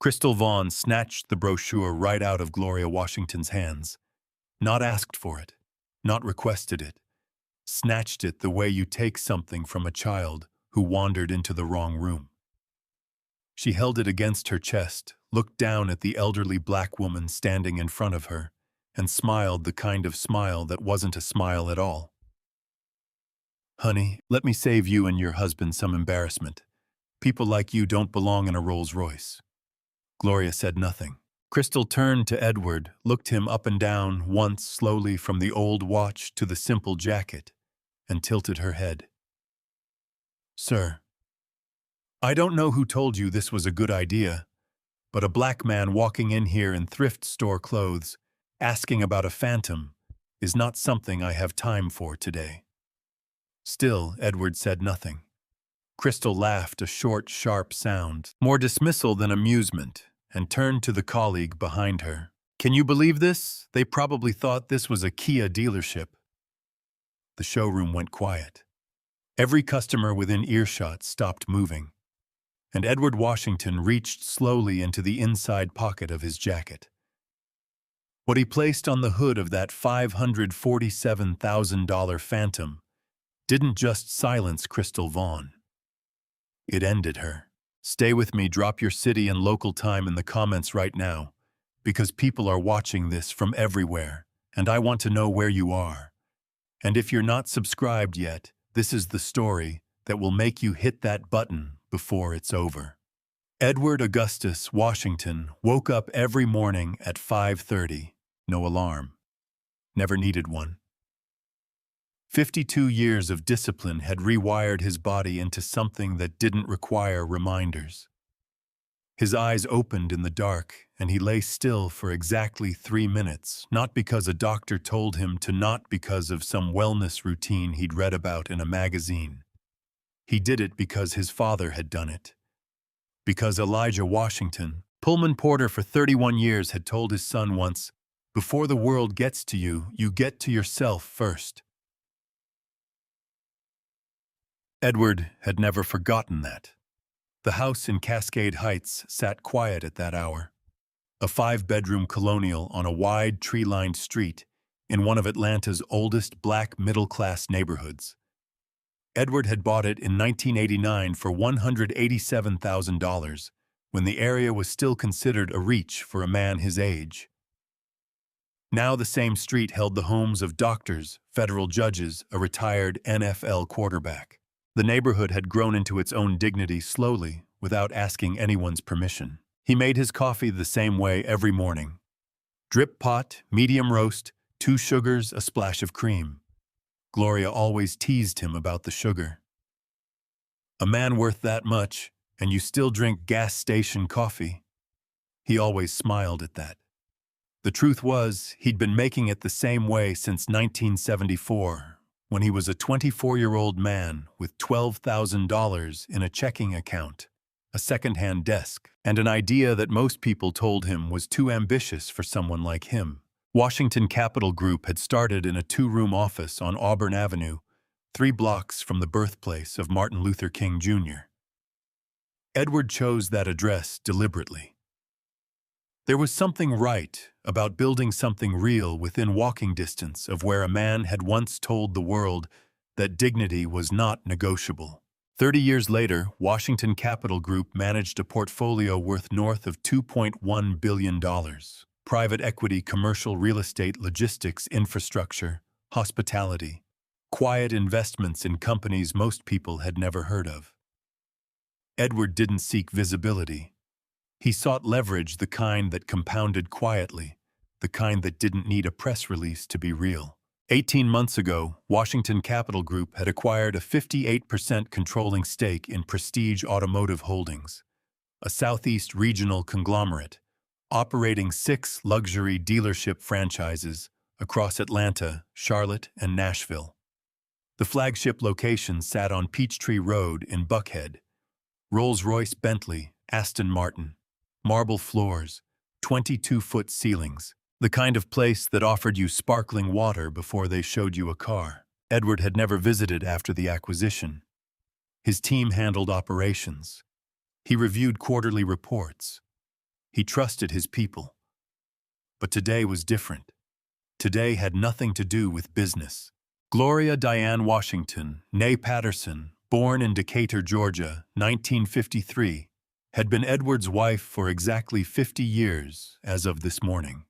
Crystal Vaughn snatched the brochure right out of Gloria Washington's hands. Not asked for it, not requested it. Snatched it the way you take something from a child who wandered into the wrong room. She held it against her chest, looked down at the elderly black woman standing in front of her, and smiled the kind of smile that wasn't a smile at all. "Honey, let me save you and your husband some embarrassment. People like you don't belong in a Rolls-Royce." Gloria said nothing. Crystal turned to Edward, looked him up and down once slowly from the old watch to the simple jacket, and tilted her head. "Sir, I don't know who told you this was a good idea, but a black man walking in here in thrift store clothes, asking about a phantom, is not something I have time for today." Still, Edward said nothing. Crystal laughed a short, sharp sound, more dismissal than amusement, and turned to the colleague behind her. "Can you believe this? They probably thought this was a Kia dealership." The showroom went quiet. Every customer within earshot stopped moving, and Edward Washington reached slowly into the inside pocket of his jacket. What he placed on the hood of that $547,000 Phantom didn't just silence Crystal Vaughn. It ended her. Stay with me, drop your city and local time in the comments right now, because people are watching this from everywhere, and I want to know where you are. And if you're not subscribed yet, this is the story that will make you hit that button before it's over. Edward Augustus Washington woke up every morning at 5:30. No alarm. Never needed one. 52 years of discipline had rewired his body into something that didn't require reminders. His eyes opened in the dark, and he lay still for exactly 3 minutes, not because a doctor told him to, not because of some wellness routine he'd read about in a magazine. He did it because his father had done it. Because Elijah Washington, Pullman porter for 31 years, had told his son once, "Before the world gets to you, you get to yourself first." Edward had never forgotten that. The house in Cascade Heights sat quiet at that hour. A 5-bedroom colonial on a wide, tree-lined street in one of Atlanta's oldest black middle-class neighborhoods. Edward had bought it in 1989 for $187,000, when the area was still considered a reach for a man his age. Now the same street held the homes of doctors, federal judges, a retired NFL quarterback. The neighborhood had grown into its own dignity slowly, without asking anyone's permission. He made his coffee the same way every morning. Drip pot, medium roast, 2 sugars, a splash of cream. Gloria always teased him about the sugar. "A man worth that much, and you still drink gas station coffee." He always smiled at that. The truth was, he'd been making it the same way since 1974. When he was a 24-year-old man with $12,000 in a checking account, a second-hand desk, and an idea that most people told him was too ambitious for someone like him. Washington Capital Group had started in a 2-room office on Auburn Avenue, 3 blocks from the birthplace of Martin Luther King Jr. Edward chose that address deliberately. There was something right about building something real within walking distance of where a man had once told the world that dignity was not negotiable. 30 years later, Washington Capital Group managed a portfolio worth north of $2.1 billion. Private equity, commercial real estate, logistics, infrastructure, hospitality, quiet investments in companies most people had never heard of. Edward didn't seek visibility. He sought leverage, the kind that compounded quietly, the kind that didn't need a press release to be real. 18 months ago, Washington Capital Group had acquired a 58% controlling stake in Prestige Automotive Holdings, a Southeast regional conglomerate, operating 6 luxury dealership franchises across Atlanta, Charlotte, and Nashville. The flagship location sat on Peachtree Road in Buckhead. Rolls-Royce, Bentley, Aston Martin. Marble floors, 22-foot ceilings, the kind of place that offered you sparkling water before they showed you a car. Edward had never visited after the acquisition. His team handled operations. He reviewed quarterly reports. He trusted his people. But today was different. Today had nothing to do with business. Gloria Diane Washington, née Patterson, born in Decatur, Georgia, 1953, had been Edward's wife for exactly 50 years as of this morning.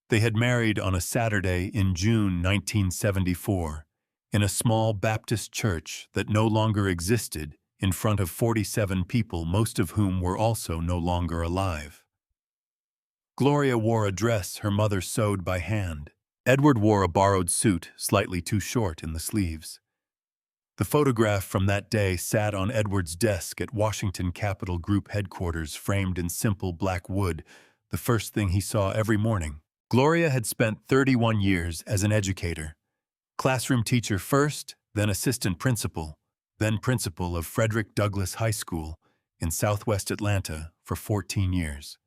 They had married on a Saturday in June 1974 in a small Baptist church that no longer existed in front of 47 people, most of whom were also no longer alive. Gloria wore a dress her mother sewed by hand. Edward wore a borrowed suit, slightly too short in the sleeves. The photograph from that day sat on Edward's desk at Washington Capital Group headquarters, framed in simple black wood, the first thing he saw every morning. Gloria had spent 31 years as an educator. Classroom teacher first, then assistant principal, then principal of Frederick Douglass High School in southwest Atlanta for 14 years.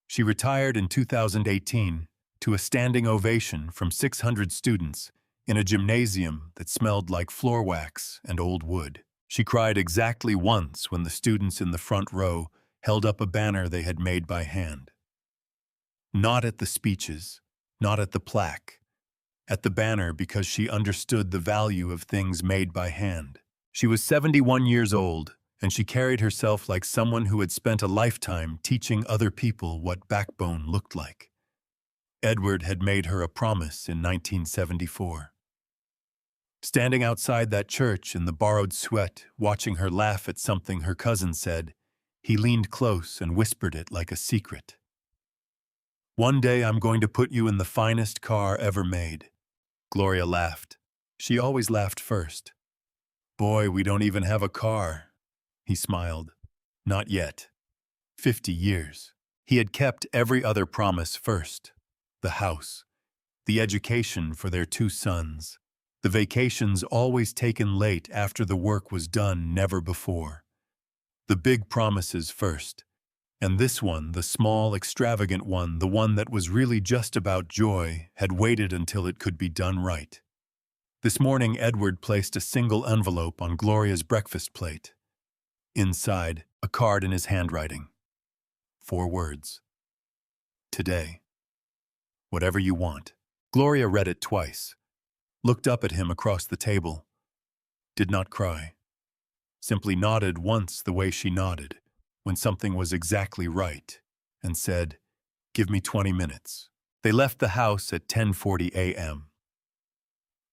She retired in 2018 to a standing ovation from 600 students in a gymnasium that smelled like floor wax and old wood. She cried exactly once when the students in the front row held up a banner they had made by hand. Not at the speeches, not at the plaque, at the banner, because she understood the value of things made by hand. She was 71 years old, and she carried herself like someone who had spent a lifetime teaching other people what backbone looked like. Edward had made her a promise in 1974. Standing outside that church in the borrowed sweat, watching her laugh at something her cousin said, he leaned close and whispered it like a secret. "One day I'm going to put you in the finest car ever made." Gloria laughed. She always laughed first. "Boy, we don't even have a car." He smiled. "Not yet. 50 years." He had kept every other promise first. The house, the education for their 2 sons, the vacations always taken late after the work was done, never before. The big promises first. And this one, the small, extravagant one, the one that was really just about joy, had waited until it could be done right. This morning, Edward placed a single envelope on Gloria's breakfast plate. Inside, a card in his handwriting. 4 words. "Today. Whatever you want." Gloria read it twice, looked up at him across the table, did not cry, simply nodded once the way she nodded when something was exactly right, and said, "Give me 20 minutes." They left the house at 10:40 a.m.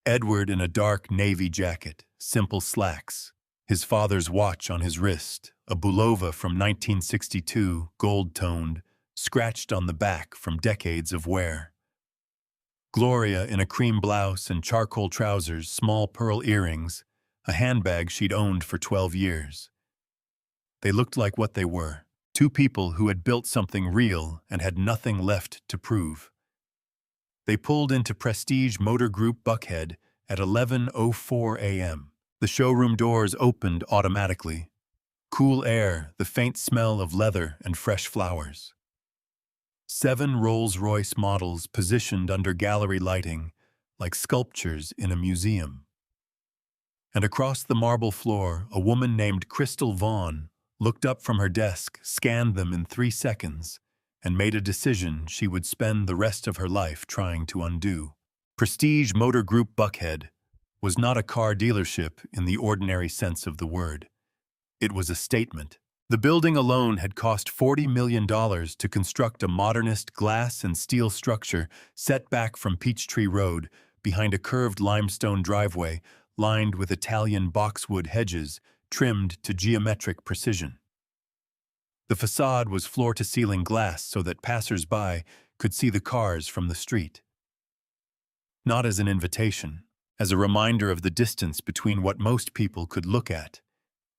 Edward in a dark navy jacket, simple slacks, his father's watch on his wrist, a Bulova from 1962, gold-toned, scratched on the back from decades of wear. Gloria in a cream blouse and charcoal trousers, small pearl earrings, a handbag she'd owned for 12 years. They looked like what they were, 2 people who had built something real and had nothing left to prove. They pulled into Prestige Motor Group Buckhead at 11:04 a.m. The showroom doors opened automatically. Cool air, the faint smell of leather and fresh flowers. 7 Rolls-Royce models positioned under gallery lighting, like sculptures in a museum. And across the marble floor, a woman named Crystal Vaughn looked up from her desk, scanned them in 3 seconds, and made a decision she would spend the rest of her life trying to undo. Prestige Motor Group Buckhead was not a car dealership in the ordinary sense of the word. It was a statement. The building alone had cost $40 million to construct a modernist glass and steel structure set back from Peachtree Road behind a curved limestone driveway lined with Italian boxwood hedges trimmed to geometric precision. The facade was floor-to-ceiling glass so that passers-by could see the cars from the street. Not as an invitation, as a reminder of the distance between what most people could look at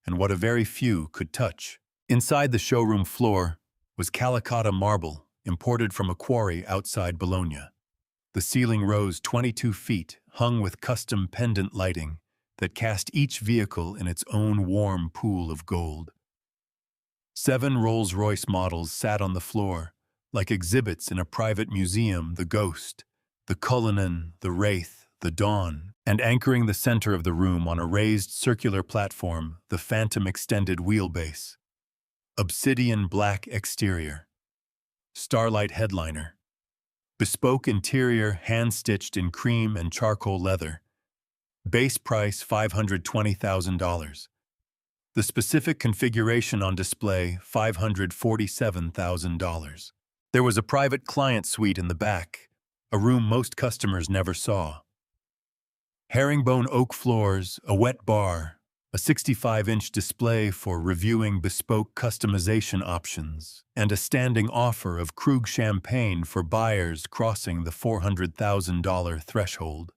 and what a very few could touch. Inside the showroom floor was Calicotta marble, imported from a quarry outside Bologna. The ceiling rose 22 feet, hung with custom pendant lighting that cast each vehicle in its own warm pool of gold. 7 Rolls-Royce models sat on the floor, like exhibits in a private museum: the Ghost, the Cullinan, the Wraith, the Dawn, and anchoring the center of the room on a raised circular platform, the Phantom extended wheelbase. obsidian black exterior, starlight headliner, bespoke interior hand-stitched in cream and charcoal leather, base price $520,000. The specific configuration on display, $547,000. There was a private client suite in the back, a room most customers never saw. Herringbone oak floors, a wet bar, a 65-inch display for reviewing bespoke customization options, and a standing offer of Krug champagne for buyers crossing the $400,000 threshold.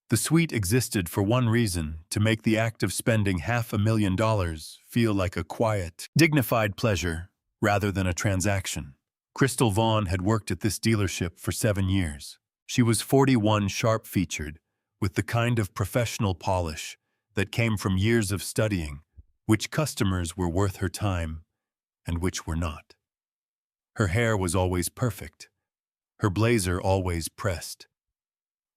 The suite existed for one reason: to make the act of spending $500,000 feel like a quiet, dignified pleasure rather than a transaction. Crystal Vaughn had worked at this dealership for 7 years. She was 41, sharp-featured, with the kind of professional polish that came from years of studying which customers were worth her time and which were not. Her hair was always perfect, her blazer always pressed.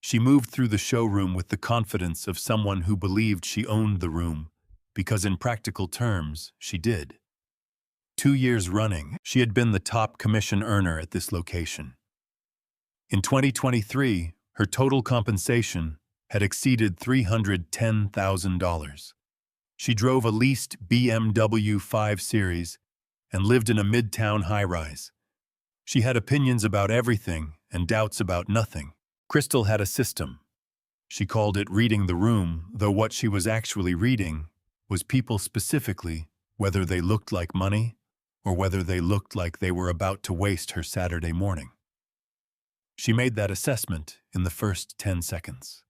She moved through the showroom with the confidence of someone who believed she owned the room, because in practical terms, she did. 2 years running, she had been the top commission earner at this location. In 2023, her total compensation had exceeded $310,000. She drove a leased BMW 5 Series and lived in a midtown high-rise. She had opinions about everything and doubts about nothing. Crystal had a system. She called it reading the room, though what she was actually reading was people specifically, whether they looked like money or whether they looked like they were about to waste her Saturday morning. She made that assessment in the first 10 seconds.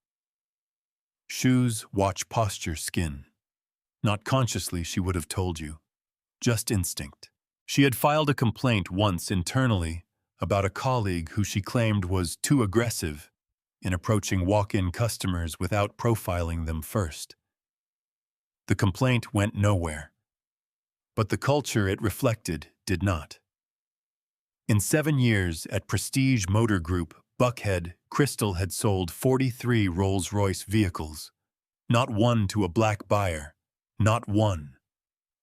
Shoes, watch, posture, skin. Not consciously, she would have told you. Just instinct. She had filed a complaint once internally about a colleague who she claimed was too aggressive in approaching walk-in customers without profiling them first. The complaint went nowhere, but the culture it reflected did not. In 7 years at Prestige Motor Group, Buckhead, Crystal had sold 43 Rolls-Royce vehicles. Not one to a black buyer. Not one.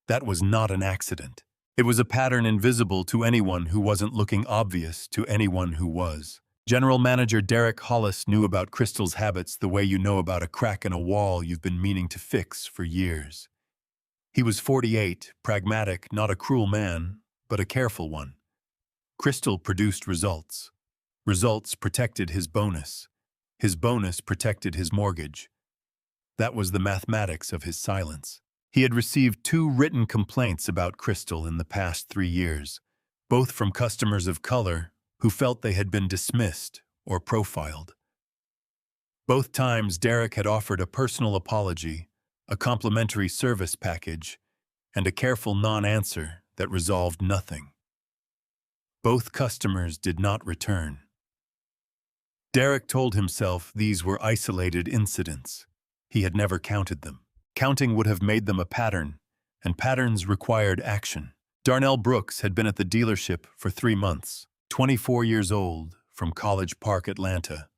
That was not an accident. It was a pattern invisible to anyone who wasn't looking, obvious to anyone who was. General Manager Derek Hollis knew about Crystal's habits the way you know about a crack in a wall you've been meaning to fix for years. He was 48, pragmatic, not a cruel man, but a careful one. Crystal produced results. Results protected his bonus. His bonus protected his mortgage. That was the mathematics of his silence. He had received 2 written complaints about Crystal in the past 3 years, both from customers of color who felt they had been dismissed or profiled. Both times Derek had offered a personal apology, a complimentary service package, and a careful non-answer that resolved nothing. Both customers did not return. Derek told himself these were isolated incidents. He had never counted them. Counting would have made them a pattern, and patterns required action. Darnell Brooks had been at the dealership for 3 months, 24 years old, from College Park, Atlanta.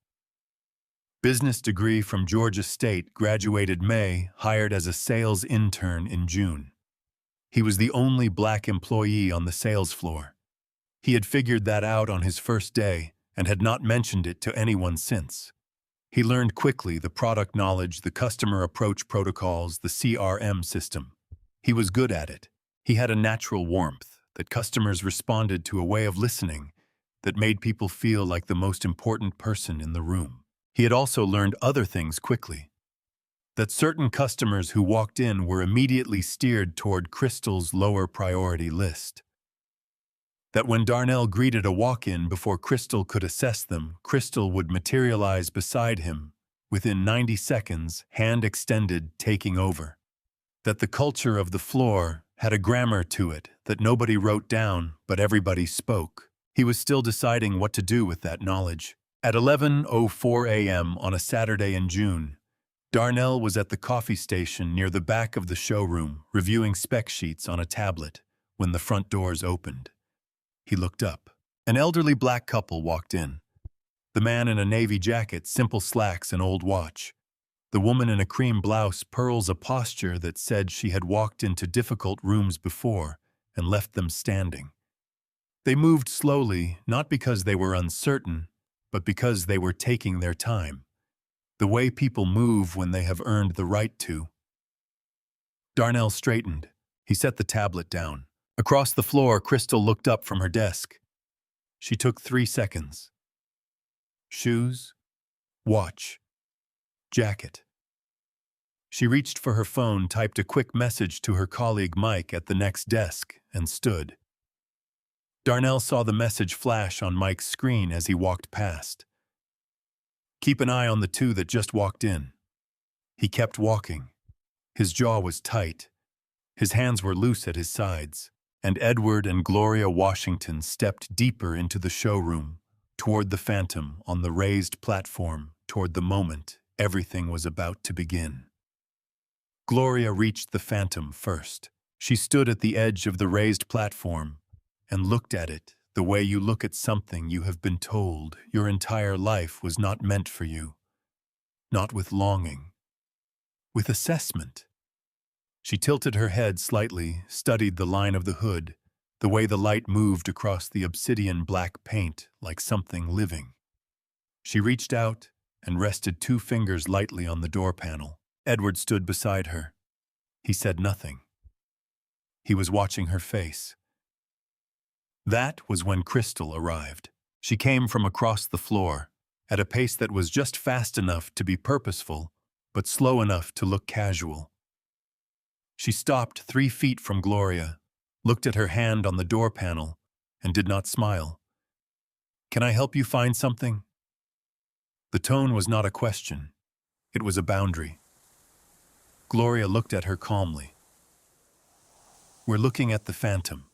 Business degree from Georgia State, graduated May, hired as a sales intern in June. He was the only black employee on the sales floor. He had figured that out on his first day and had not mentioned it to anyone since. He learned quickly the product knowledge, the customer approach protocols, the CRM system. He was good at it. He had a natural warmth that customers responded to, a way of listening that made people feel like the most important person in the room. He had also learned other things quickly. That certain customers who walked in were immediately steered toward Crystal's lower priority list. That when Darnell greeted a walk-in before Crystal could assess them, Crystal would materialize beside him, within 90 seconds, hand extended, taking over. That the culture of the floor had a grammar to it that nobody wrote down, but everybody spoke. He was still deciding what to do with that knowledge. At 11:04 a.m. on a Saturday in June, Darnell was at the coffee station near the back of the showroom, reviewing spec sheets on a tablet, when the front doors opened. He looked up. An elderly black couple walked in. The man in a navy jacket, simple slacks, and old watch. The woman in a cream blouse, pearls, a posture that said she had walked into difficult rooms before and left them standing. They moved slowly, not because they were uncertain, but because they were taking their time. The way people move when they have earned the right to. Darnell straightened. He set the tablet down. Across the floor, Crystal looked up from her desk. She took 3 seconds. Shoes, watch, jacket. She reached for her phone, typed a quick message to her colleague Mike at the next desk, and stood. Darnell saw the message flash on Mike's screen as he walked past. Keep an eye on the 2 that just walked in. He kept walking. His jaw was tight. His hands were loose at his sides, and Edward and Gloria Washington stepped deeper into the showroom, toward the Phantom on the raised platform, toward the moment everything was about to begin. Gloria reached the Phantom first. She stood at the edge of the raised platform and looked at it the way you look at something you have been told your entire life was not meant for you. Not with longing, with assessment. She tilted her head slightly, studied the line of the hood, the way the light moved across the obsidian black paint like something living. She reached out and rested 2 fingers lightly on the door panel. Edward stood beside her. He said nothing. He was watching her face. That was when Crystal arrived. She came from across the floor, at a pace that was just fast enough to be purposeful, but slow enough to look casual. She stopped 3 feet from Gloria, looked at her hand on the door panel, and did not smile. "Can I help you find something?" The tone was not a question. It was a boundary. Gloria looked at her calmly. "We're looking at the Phantom."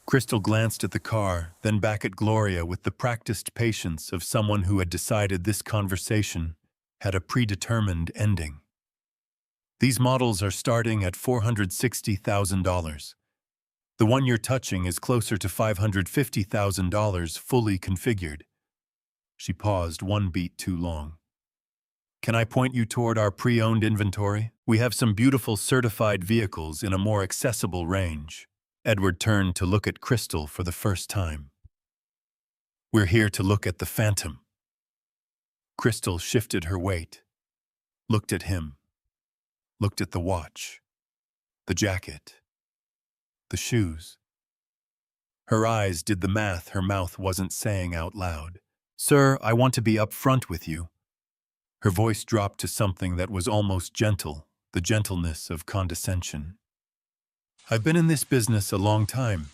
Crystal glanced at the car, then back at Gloria with the practiced patience of someone who had decided this conversation had a predetermined ending. "These models are starting at $460,000. The one you're touching is closer to $550,000 fully configured." She paused 1 beat too long. "Can I point you toward our pre-owned inventory? We have some beautiful certified vehicles in a more accessible range." Edward turned to look at Crystal for the first time. "We're here to look at the Phantom." Crystal shifted her weight, looked at him, looked at the watch, the jacket, the shoes. Her eyes did the math her mouth wasn't saying out loud. "Sir, I want to be up front with you." Her voice dropped to something that was almost gentle, the gentleness of condescension. "I've been in this business a long time,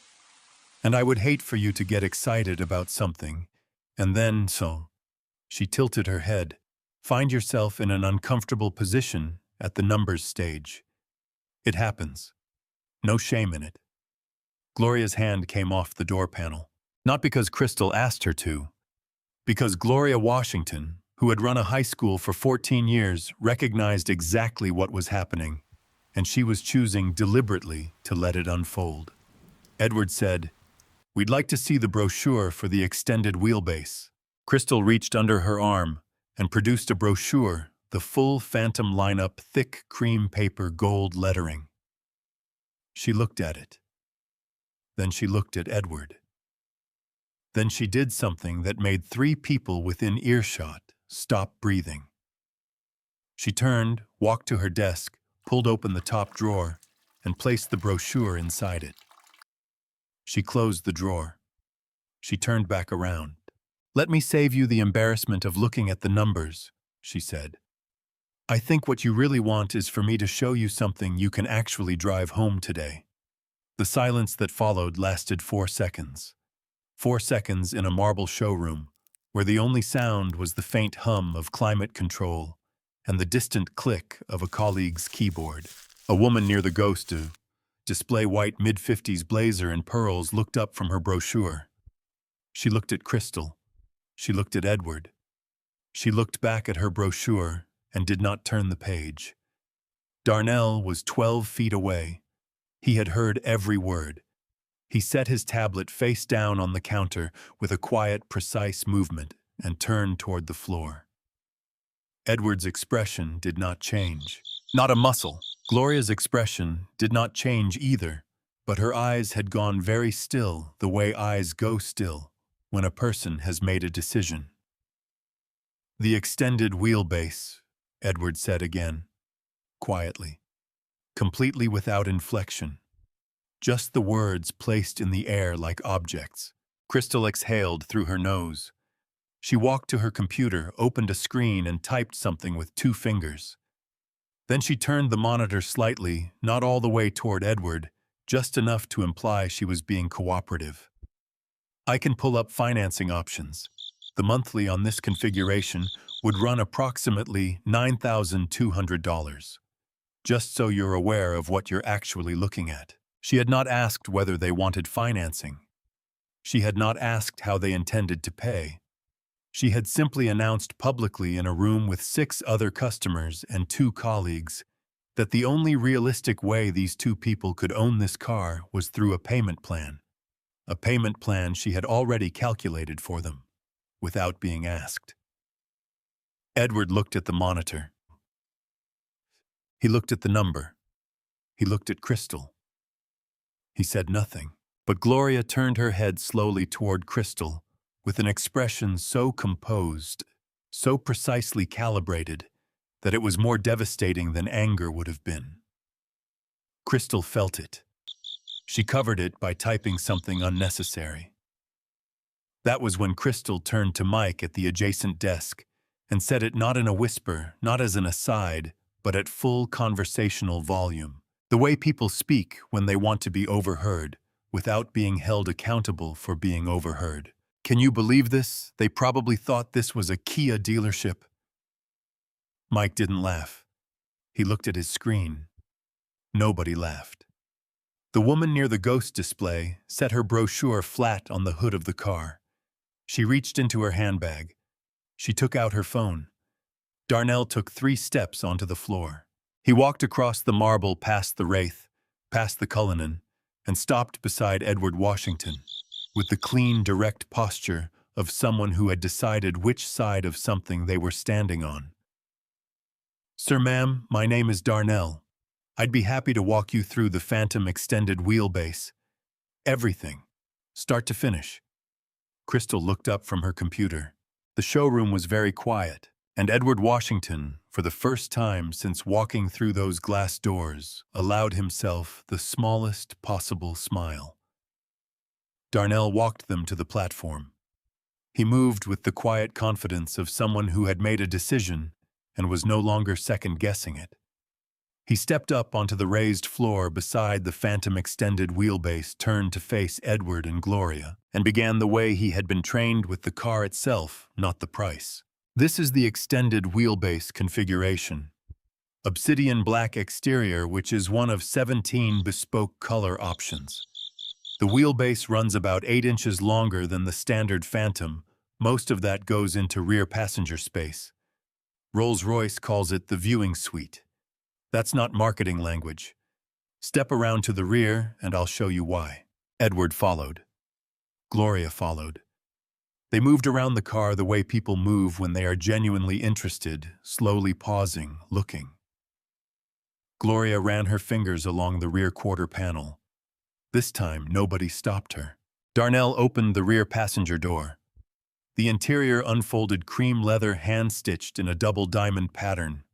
and I would hate for you to get excited about something, and then so." She tilted her head. "Find yourself in an uncomfortable position at the numbers stage. It happens. No shame in it." Gloria's hand came off the door panel, not because Crystal asked her to, because Gloria Washington, who had run a high school for 14 years, recognized exactly what was happening, and she was choosing deliberately to let it unfold. Edward said, "We'd like to see the brochure for the extended wheelbase." Crystal reached under her arm and produced a brochure, the full Phantom lineup, thick cream paper, gold lettering. She looked at it. Then she looked at Edward. Then she did something that made 3 people within earshot stop breathing. She turned, walked to her desk, pulled open the top drawer, and placed the brochure inside it. She closed the drawer. She turned back around. "Let me save you the embarrassment of looking at the numbers," she said. "I think what you really want is for me to show you something you can actually drive home today." The silence that followed lasted 4 seconds. 4 seconds in a marble showroom, where the only sound was the faint hum of climate control and the distant click of a colleague's keyboard. A woman near the ghost display white mid-50s blazer and pearls looked up from her brochure. She looked at Crystal. She looked at Edward. She looked back at her brochure and did not turn the page. Darnell was 12 feet away. He had heard every word. He set his tablet face down on the counter with a quiet, precise movement and turned toward the floor. Edward's expression did not change. Not a muscle. Gloria's expression did not change either. but her eyes had gone very still, the way eyes go still when a person has made a decision. "The extended wheelbase," Edward said again, quietly, completely without inflection. Just the words placed in the air like objects. Crystal exhaled through her nose. She walked to her computer, opened a screen, and typed something with 2 fingers. Then she turned the monitor slightly, not all the way toward Edward, just enough to imply she was being cooperative. "I can pull up financing options. The monthly on this configuration would run approximately $9,200. Just so you're aware of what you're actually looking at." She had not asked whether they wanted financing. She had not asked how they intended to pay. She had simply announced publicly in a room with 6 other customers and 2 colleagues that the only realistic way these 2 people could own this car was through a payment plan. A payment plan she had already calculated for them, without being asked. Edward looked at the monitor. He looked at the number. He looked at Crystal. He said nothing, but Gloria turned her head slowly toward Crystal with an expression so composed, so precisely calibrated, that it was more devastating than anger would have been. Crystal felt it. She covered it by typing something unnecessary. That was when Crystal turned to Mike at the adjacent desk and said it not in a whisper, not as an aside, but at full conversational volume. The way people speak when they want to be overheard, without being held accountable for being overheard. "Can you believe this? They probably thought this was a Kia dealership." Mike didn't laugh. He looked at his screen. Nobody laughed. The woman near the ghost display set her brochure flat on the hood of the car. She reached into her handbag. She took out her phone. Darnell took 3 steps onto the floor. He walked across the marble past the Wraith, past the Cullinan, and stopped beside Edward Washington, with the clean, direct posture of someone who had decided which side of something they were standing on. "Sir, ma'am, my name is Darnell. I'd be happy to walk you through the Phantom extended wheelbase. Everything, start to finish." Crystal looked up from her computer. The showroom was very quiet, and Edward Washington, for the first time since walking through those glass doors, allowed himself the smallest possible smile. Darnell walked them to the platform. He moved with the quiet confidence of someone who had made a decision and was no longer second-guessing it. He stepped up onto the raised floor beside the Phantom extended wheelbase, turned to face Edward and Gloria, and began the way he had been trained, with the car itself, not the price. "This is the extended wheelbase configuration. Obsidian black exterior, which is one of 17 bespoke color options. The wheelbase runs about 8 inches longer than the standard Phantom. Most of that goes into rear passenger space. Rolls-Royce calls it the viewing suite. That's not marketing language. Step around to the rear and I'll show you why." Edward followed. Gloria followed. They moved around the car the way people move when they are genuinely interested, slowly pausing, looking. Gloria ran her fingers along the rear quarter panel. This time, nobody stopped her. Darnell opened the rear passenger door. The interior unfolded cream leather, hand-stitched in a double diamond pattern,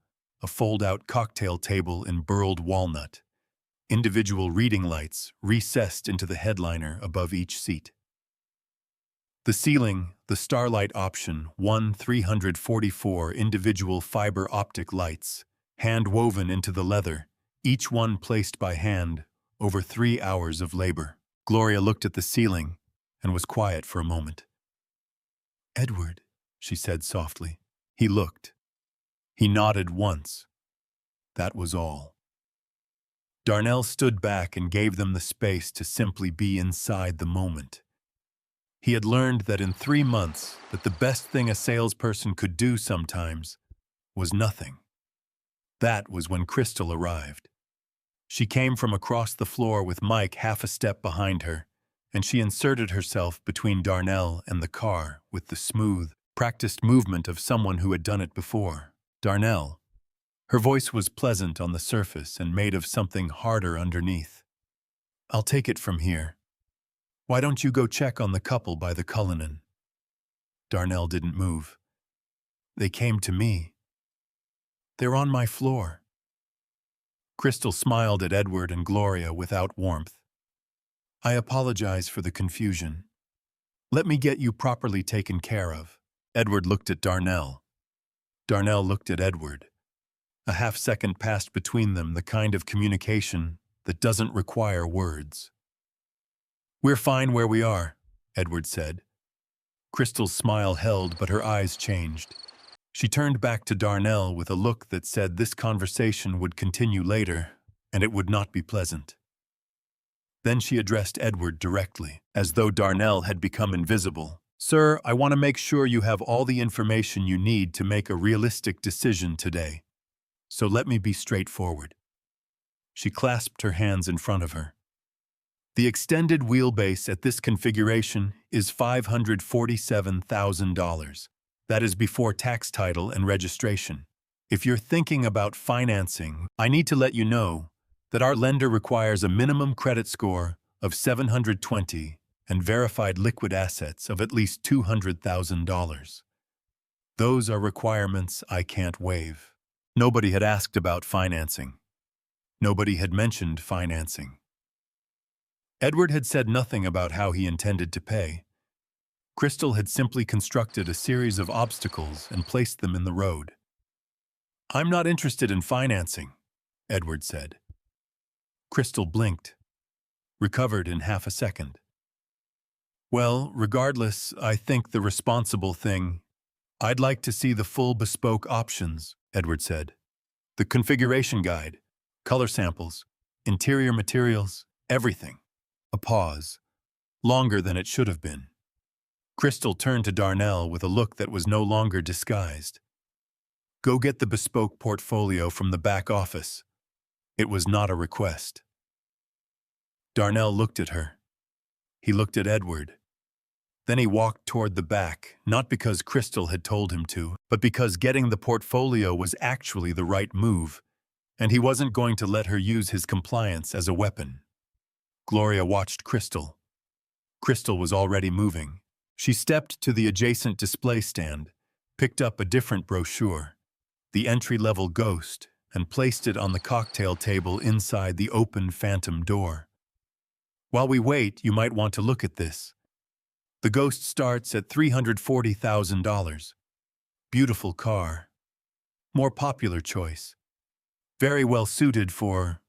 a fold-out cocktail table in burled walnut, individual reading lights recessed into the headliner above each seat. The ceiling, the Starlight option, 344 individual fiber optic lights, hand-woven into the leather, each one placed by hand, over 3 hours of labor. Gloria looked at the ceiling and was quiet for a moment. "Edward," she said softly. He looked. He nodded once. That was all. Darnell stood back and gave them the space to simply be inside the moment. He had learned that in 3 months, that the best thing a salesperson could do sometimes was nothing. That was when Crystal arrived. She came from across the floor with Mike half a step behind her, and she inserted herself between Darnell and the car with the smooth, practiced movement of someone who had done it before. Darnell. Her voice was pleasant on the surface and made of something harder underneath. I'll take it from here. Why don't you go check on the couple by the Cullinan? Darnell didn't move. They came to me. They're on my floor. Crystal smiled at Edward and Gloria without warmth. I apologize for the confusion. Let me get you properly taken care of. Edward looked at Darnell. Darnell looked at Edward. A half-second passed between them, the kind of communication that doesn't require words. We're fine where we are, Edward said. Crystal's smile held, but her eyes changed. She turned back to Darnell with a look that said this conversation would continue later, and it would not be pleasant. Then she addressed Edward directly, as though Darnell had become invisible. Sir, I want to make sure you have all the information you need to make a realistic decision today. So let me be straightforward. She clasped her hands in front of her. The extended wheelbase at this configuration is $547,000. That is before tax title and registration. If you're thinking about financing, I need to let you know that our lender requires a minimum credit score of 720 and verified liquid assets of at least $200,000. Those are requirements I can't waive. Nobody had asked about financing. Nobody had mentioned financing. Edward had said nothing about how he intended to pay. Crystal had simply constructed a series of obstacles and placed them in the road. I'm not interested in financing, Edward said. Crystal blinked, recovered in half a second. Well, regardless, I think the responsible thing. I'd like to see the full bespoke options, Edward said. The configuration guide, color samples, interior materials, everything. A pause, longer than it should have been. Crystal turned to Darnell with a look that was no longer disguised. Go get the bespoke portfolio from the back office. It was not a request. Darnell looked at her. He looked at Edward. Then he walked toward the back, not because Crystal had told him to, but because getting the portfolio was actually the right move, and he wasn't going to let her use his compliance as a weapon. Gloria watched Crystal. Crystal was already moving. She stepped to the adjacent display stand, picked up a different brochure, the entry-level Ghost, and placed it on the cocktail table inside the open phantom door. While we wait, you might want to look at this. The Ghost starts at $340,000. Beautiful car. More popular choice. Very well suited for...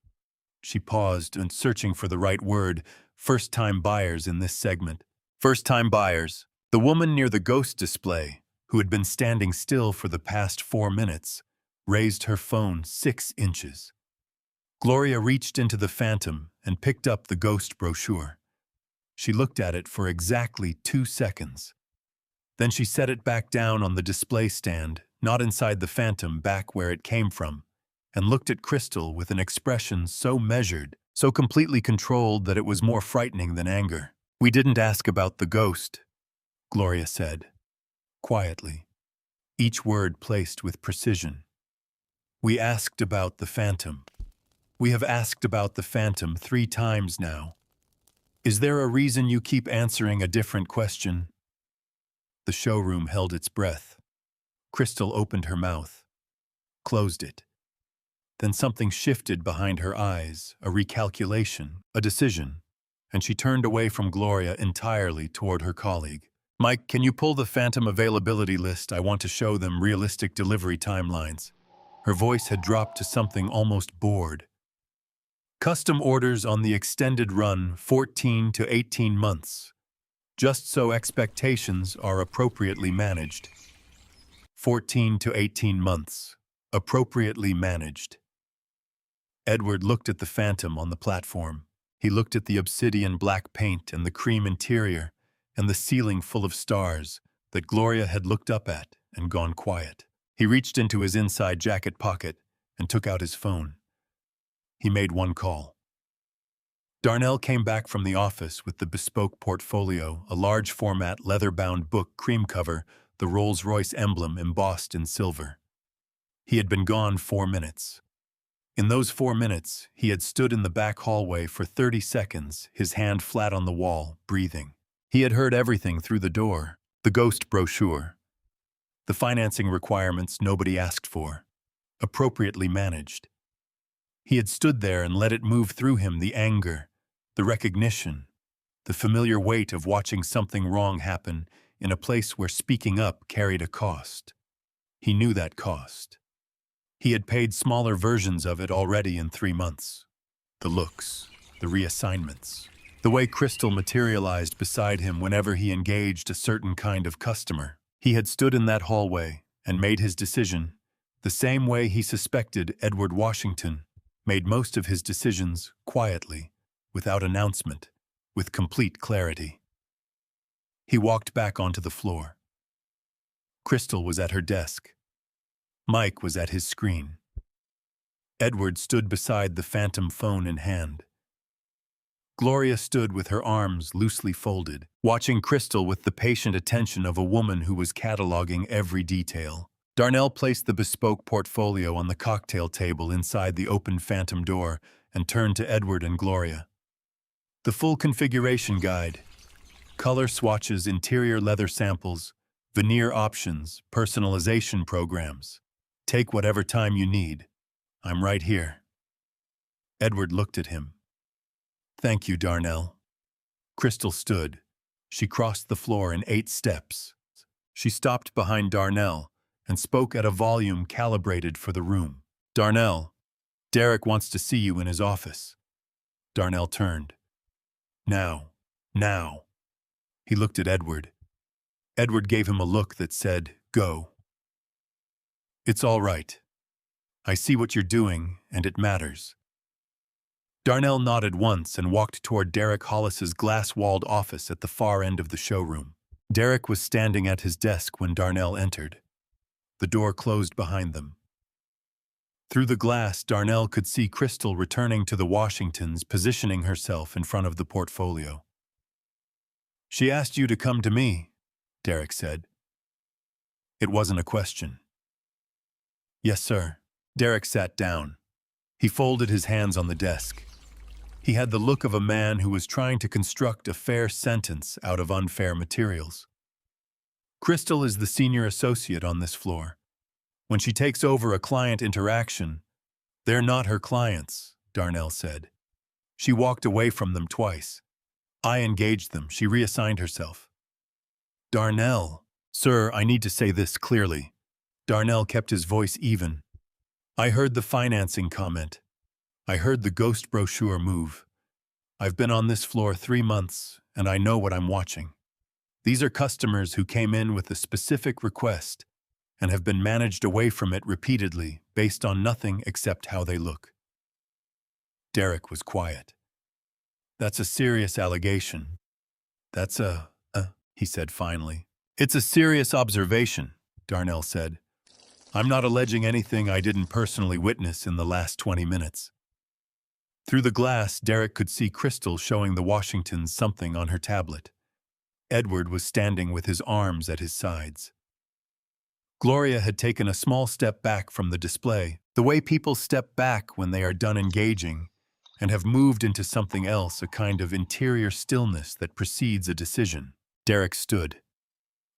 She paused and searching for the right word, first-time buyers in this segment. First-time buyers. The woman near the Ghost display, who had been standing still for the past 4 minutes, raised her phone 6 inches. Gloria reached into the Phantom and picked up the Ghost brochure. She looked at it for exactly 2 seconds. Then she set it back down on the display stand, not inside the Phantom, back where it came from, and looked at Crystal with an expression so measured, so completely controlled that it was more frightening than anger. We didn't ask about the Ghost, Gloria said, quietly, each word placed with precision. We asked about the Phantom. We have asked about the Phantom 3 times now. Is there a reason you keep answering a different question? The showroom held its breath. Crystal opened her mouth, closed it. Then something shifted behind her eyes, a recalculation, a decision, and she turned away from Gloria entirely toward her colleague. Mike, can you pull the Phantom availability list? I want to show them realistic delivery timelines. Her voice had dropped to something almost bored. Custom orders on the extended run, 14 to 18 months. Just so expectations are appropriately managed. 14 to 18 months. Appropriately managed. Edward looked at the Phantom on the platform. He looked at the obsidian black paint and the cream interior and the ceiling full of stars that Gloria had looked up at and gone quiet. He reached into his inside jacket pocket and took out his phone. He made one call. Darnell came back from the office with the bespoke portfolio, a large format leather-bound book, cream cover, the Rolls-Royce emblem embossed in silver. He had been gone 4 minutes. In those 4 minutes, he had stood in the back hallway for 30 seconds, his hand flat on the wall, breathing. He had heard everything through the door. The ghost brochure. The financing requirements nobody asked for. Appropriately managed. He had stood there and let it move through him, the anger, the recognition, the familiar weight of watching something wrong happen in a place where speaking up carried a cost. He knew that cost. He had paid smaller versions of it already in 3 months. The looks, the reassignments, the way Crystal materialized beside him whenever he engaged a certain kind of customer. He had stood in that hallway and made his decision the same way he suspected Edward Washington made most of his decisions, quietly, without announcement, with complete clarity. He walked back onto the floor. Crystal was at her desk. Mike was at his screen. Edward stood beside the phantom phone in hand. Gloria stood with her arms loosely folded, watching Crystal with the patient attention of a woman who was cataloging every detail. Darnell placed the bespoke portfolio on the cocktail table inside the open phantom door and turned to Edward and Gloria. The full configuration guide, color swatches, interior leather samples, veneer options, personalization programs. Take whatever time you need. I'm right here. Edward looked at him. Thank you, Darnell. Crystal stood. She crossed the floor in 8 steps. She stopped behind Darnell and spoke at a volume calibrated for the room. Darnell, Derek wants to see you in his office. Darnell turned. Now. He looked at Edward. Edward gave him a look that said, go. It's all right. I see what you're doing, and it matters. Darnell nodded once and walked toward Derek Hollis's glass-walled office at the far end of the showroom. Derek was standing at his desk when Darnell entered. The door closed behind them. Through the glass, Darnell could see Crystal returning to the Washingtons, positioning herself in front of the portfolio. She asked you to come to me, Derek said. It wasn't a question. Yes, sir. Derek sat down. He folded his hands on the desk. He had the look of a man who was trying to construct a fair sentence out of unfair materials. Crystal is the senior associate on this floor. When she takes over a client interaction, they're not her clients, Darnell said. She walked away from them twice. I engaged them. She reassigned herself. Darnell, sir, I need to say this clearly. Darnell kept his voice even. I heard the financing comment. I heard the ghost brochure move. I've been on this floor 3 months, and I know what I'm watching. These are customers who came in with a specific request and have been managed away from it repeatedly based on nothing except how they look. Derek was quiet. That's a serious allegation. That's he said finally. It's a serious observation, Darnell said. I'm not alleging anything I didn't personally witness in the last 20 minutes. Through the glass, Derek could see Crystal showing the Washingtons something on her tablet. Edward was standing with his arms at his sides. Gloria had taken a small step back from the display, the way people step back when they are done engaging, and have moved into something else, a kind of interior stillness that precedes a decision. Derek stood.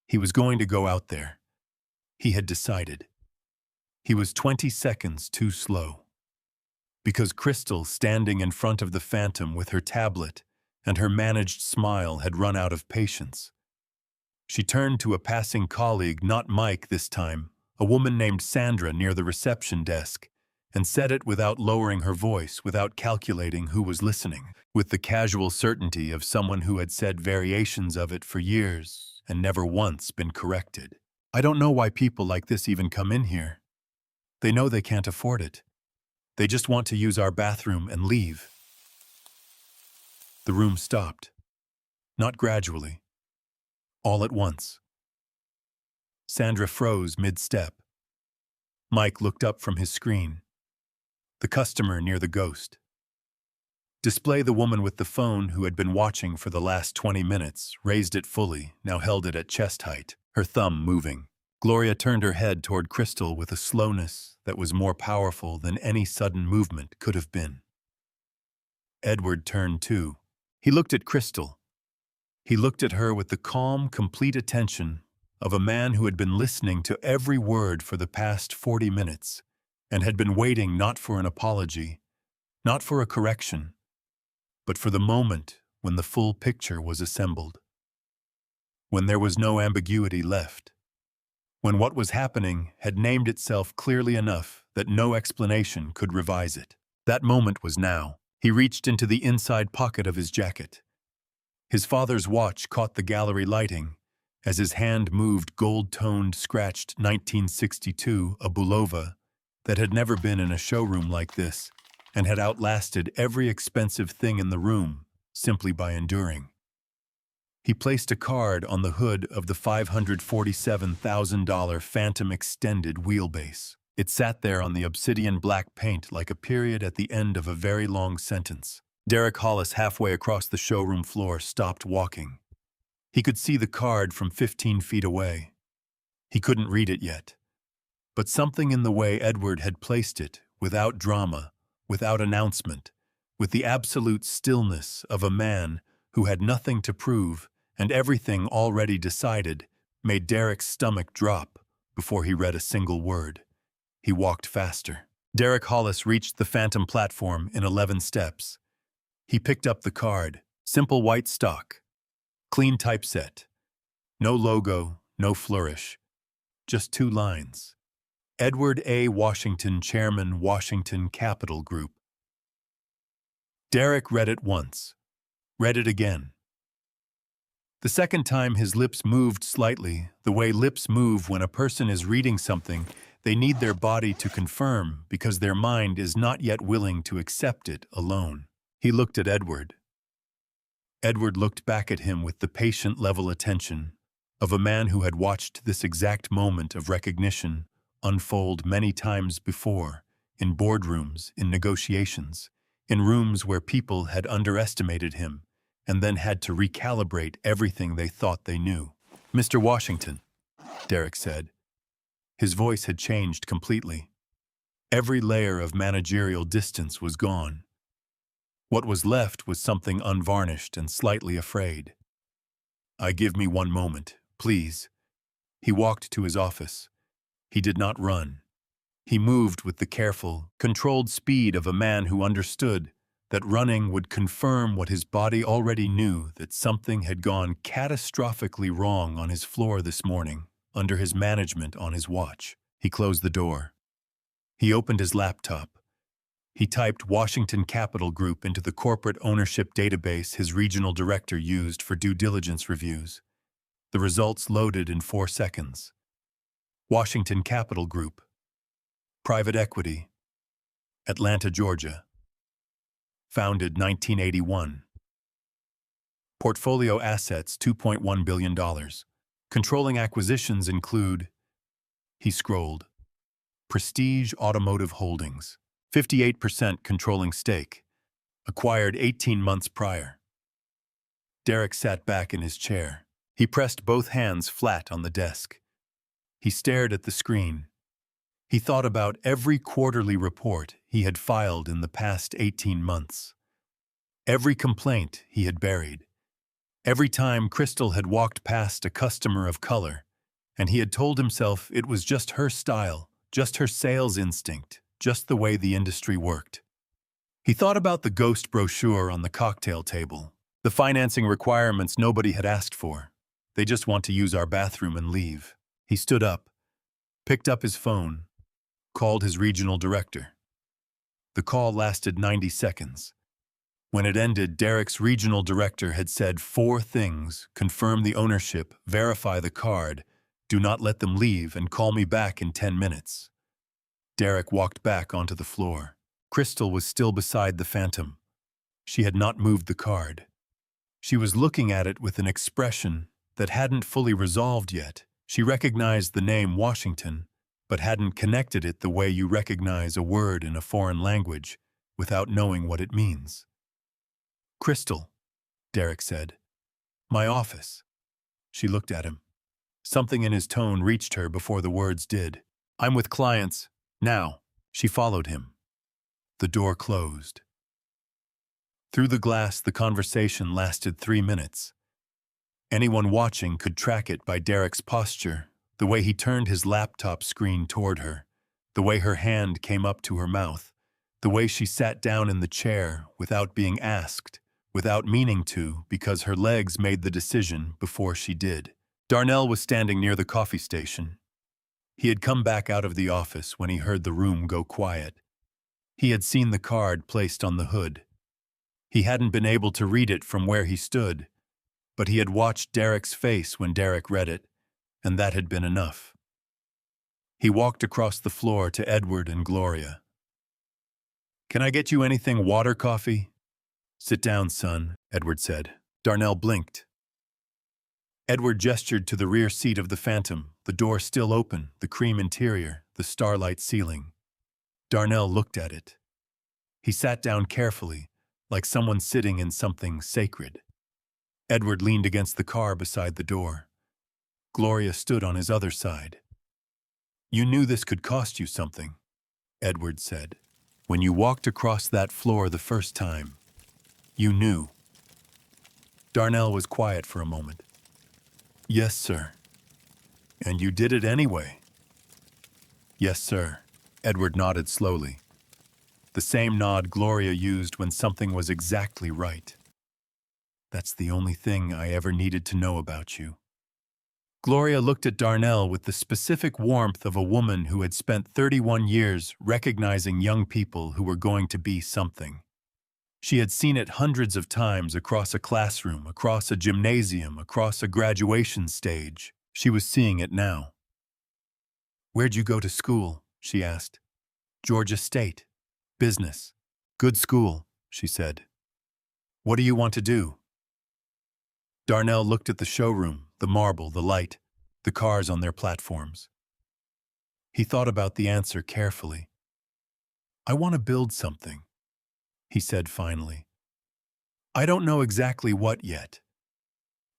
He was going to go out there. He had decided. He was 20 seconds too slow. Because Crystal, standing in front of the phantom with her tablet and her managed smile, had run out of patience. She turned to a passing colleague, not Mike this time, a woman named Sandra near the reception desk, and said it without lowering her voice, without calculating who was listening, with the casual certainty of someone who had said variations of it for years and never once been corrected. I don't know why people like this even come in here. They know they can't afford it. They just want to use our bathroom and leave. The room stopped. Not gradually. All at once. Sandra froze mid-step. Mike looked up from his screen. The customer near the ghost. Display the woman with the phone who had been watching for the last 20 minutes, raised it fully, now held it at chest height, her thumb moving. Gloria turned her head toward Crystal with a slowness that was more powerful than any sudden movement could have been. Edward turned too. He looked at Crystal. He looked at her with the calm, complete attention of a man who had been listening to every word for the past 40 minutes and had been waiting not for an apology, not for a correction, but for the moment when the full picture was assembled, when there was no ambiguity left, when what was happening had named itself clearly enough that no explanation could revise it. That moment was now. He reached into the inside pocket of his jacket. His father's watch caught the gallery lighting as his hand moved gold-toned, scratched 1962 a Bulova that had never been in a showroom like this and had outlasted every expensive thing in the room simply by enduring. He placed a card on the hood of the $547,000 Phantom extended wheelbase. It sat there on the obsidian black paint like a period at the end of a very long sentence. Derek Hollis, halfway across the showroom floor, stopped walking. He could see the card from 15 feet away. He couldn't read it yet. But something in the way Edward had placed it, without drama, without announcement, with the absolute stillness of a man who had nothing to prove and everything already decided, made Derek's stomach drop before he read a single word. He walked faster. Derek Hollis reached the Phantom platform in 11 steps. He picked up the card. Simple white stock. Clean typeset. No logo, no flourish. Just 2 lines. Edward A. Washington, Chairman, Washington Capital Group. Derek read it once. Read it again. The second time his lips moved slightly, the way lips move when a person is reading something they need their body to confirm because their mind is not yet willing to accept it alone. He looked at Edward. Edward looked back at him with the patient level attention of a man who had watched this exact moment of recognition unfold many times before, in boardrooms, in negotiations, in rooms where people had underestimated him and then had to recalibrate everything they thought they knew. "Mr. Washington," Derek said. His voice had changed completely. Every layer of managerial distance was gone. What was left was something unvarnished and slightly afraid. Give me 1 moment, please." He walked to his office. He did not run. He moved with the careful, controlled speed of a man who understood that running would confirm what his body already knew, that something had gone catastrophically wrong on his floor this morning, under his management on his watch. He closed the door. He opened his laptop. He typed Washington Capital Group into the corporate ownership database his regional director used for due diligence reviews. The results loaded in 4 seconds. Washington Capital Group. Private equity. Atlanta, Georgia. Founded 1981. Portfolio assets $2.1 billion. Controlling acquisitions include... He scrolled. Prestige Automotive Holdings. 58% controlling stake. Acquired 18 months prior. Derek sat back in his chair. He pressed both hands flat on the desk. He stared at the screen. He thought about every quarterly report he had filed in the past 18 months. Every complaint he had buried. Every time Crystal had walked past a customer of color, and he had told himself it was just her style, just her sales instinct, just the way the industry worked. He thought about the ghost brochure on the cocktail table, the financing requirements nobody had asked for. They just want to use our bathroom and leave. He stood up, picked up his phone, called his regional director. The call lasted 90 seconds. When it ended, Derek's regional director had said 4 things: confirm the ownership, verify the card, do not let them leave, and call me back in 10 minutes. Derek walked back onto the floor. Crystal was still beside the Phantom. She had not moved the card. She was looking at it with an expression that hadn't fully resolved yet. She recognized the name Washington, but hadn't connected it the way you recognize a word in a foreign language without knowing what it means. "Crystal," Derek said. "My office." She looked at him. Something in his tone reached her before the words did. "I'm with clients. Now." She followed him. The door closed. Through the glass, the conversation lasted 3 minutes. Anyone watching could track it by Derek's posture, the way he turned his laptop screen toward her, the way her hand came up to her mouth, the way she sat down in the chair without being asked, without meaning to, because her legs made the decision before she did. Darnell was standing near the coffee station. He had come back out of the office when he heard the room go quiet. He had seen the card placed on the hood. He hadn't been able to read it from where he stood, but he had watched Derek's face when Derek read it, and that had been enough. He walked across the floor to Edward and Gloria. "Can I get you anything water, coffee?" "Sit down, son," Edward said. Darnell blinked. Edward gestured to the rear seat of the Phantom, the door still open, the cream interior, the starlight ceiling. Darnell looked at it. He sat down carefully, like someone sitting in something sacred. Edward leaned against the car beside the door. Gloria stood on his other side. "You knew this could cost you something," Edward said. "When you walked across that floor the first time, you knew." Darnell was quiet for a moment. "Yes, sir." "And you did it anyway?" "Yes, sir." Edward nodded slowly. The same nod Gloria used when something was exactly right. "That's the only thing I ever needed to know about you." Gloria looked at Darnell with the specific warmth of a woman who had spent 31 years recognizing young people who were going to be something. She had seen it hundreds of times across a classroom, across a gymnasium, across a graduation stage. She was seeing it now. "Where'd you go to school?" she asked. "Georgia State. Business. Good school," she said. "What do you want to do?" Darnell looked at the showroom, the marble, the light, the cars on their platforms. He thought about the answer carefully. "I want to build something," he said finally. "I don't know exactly what yet,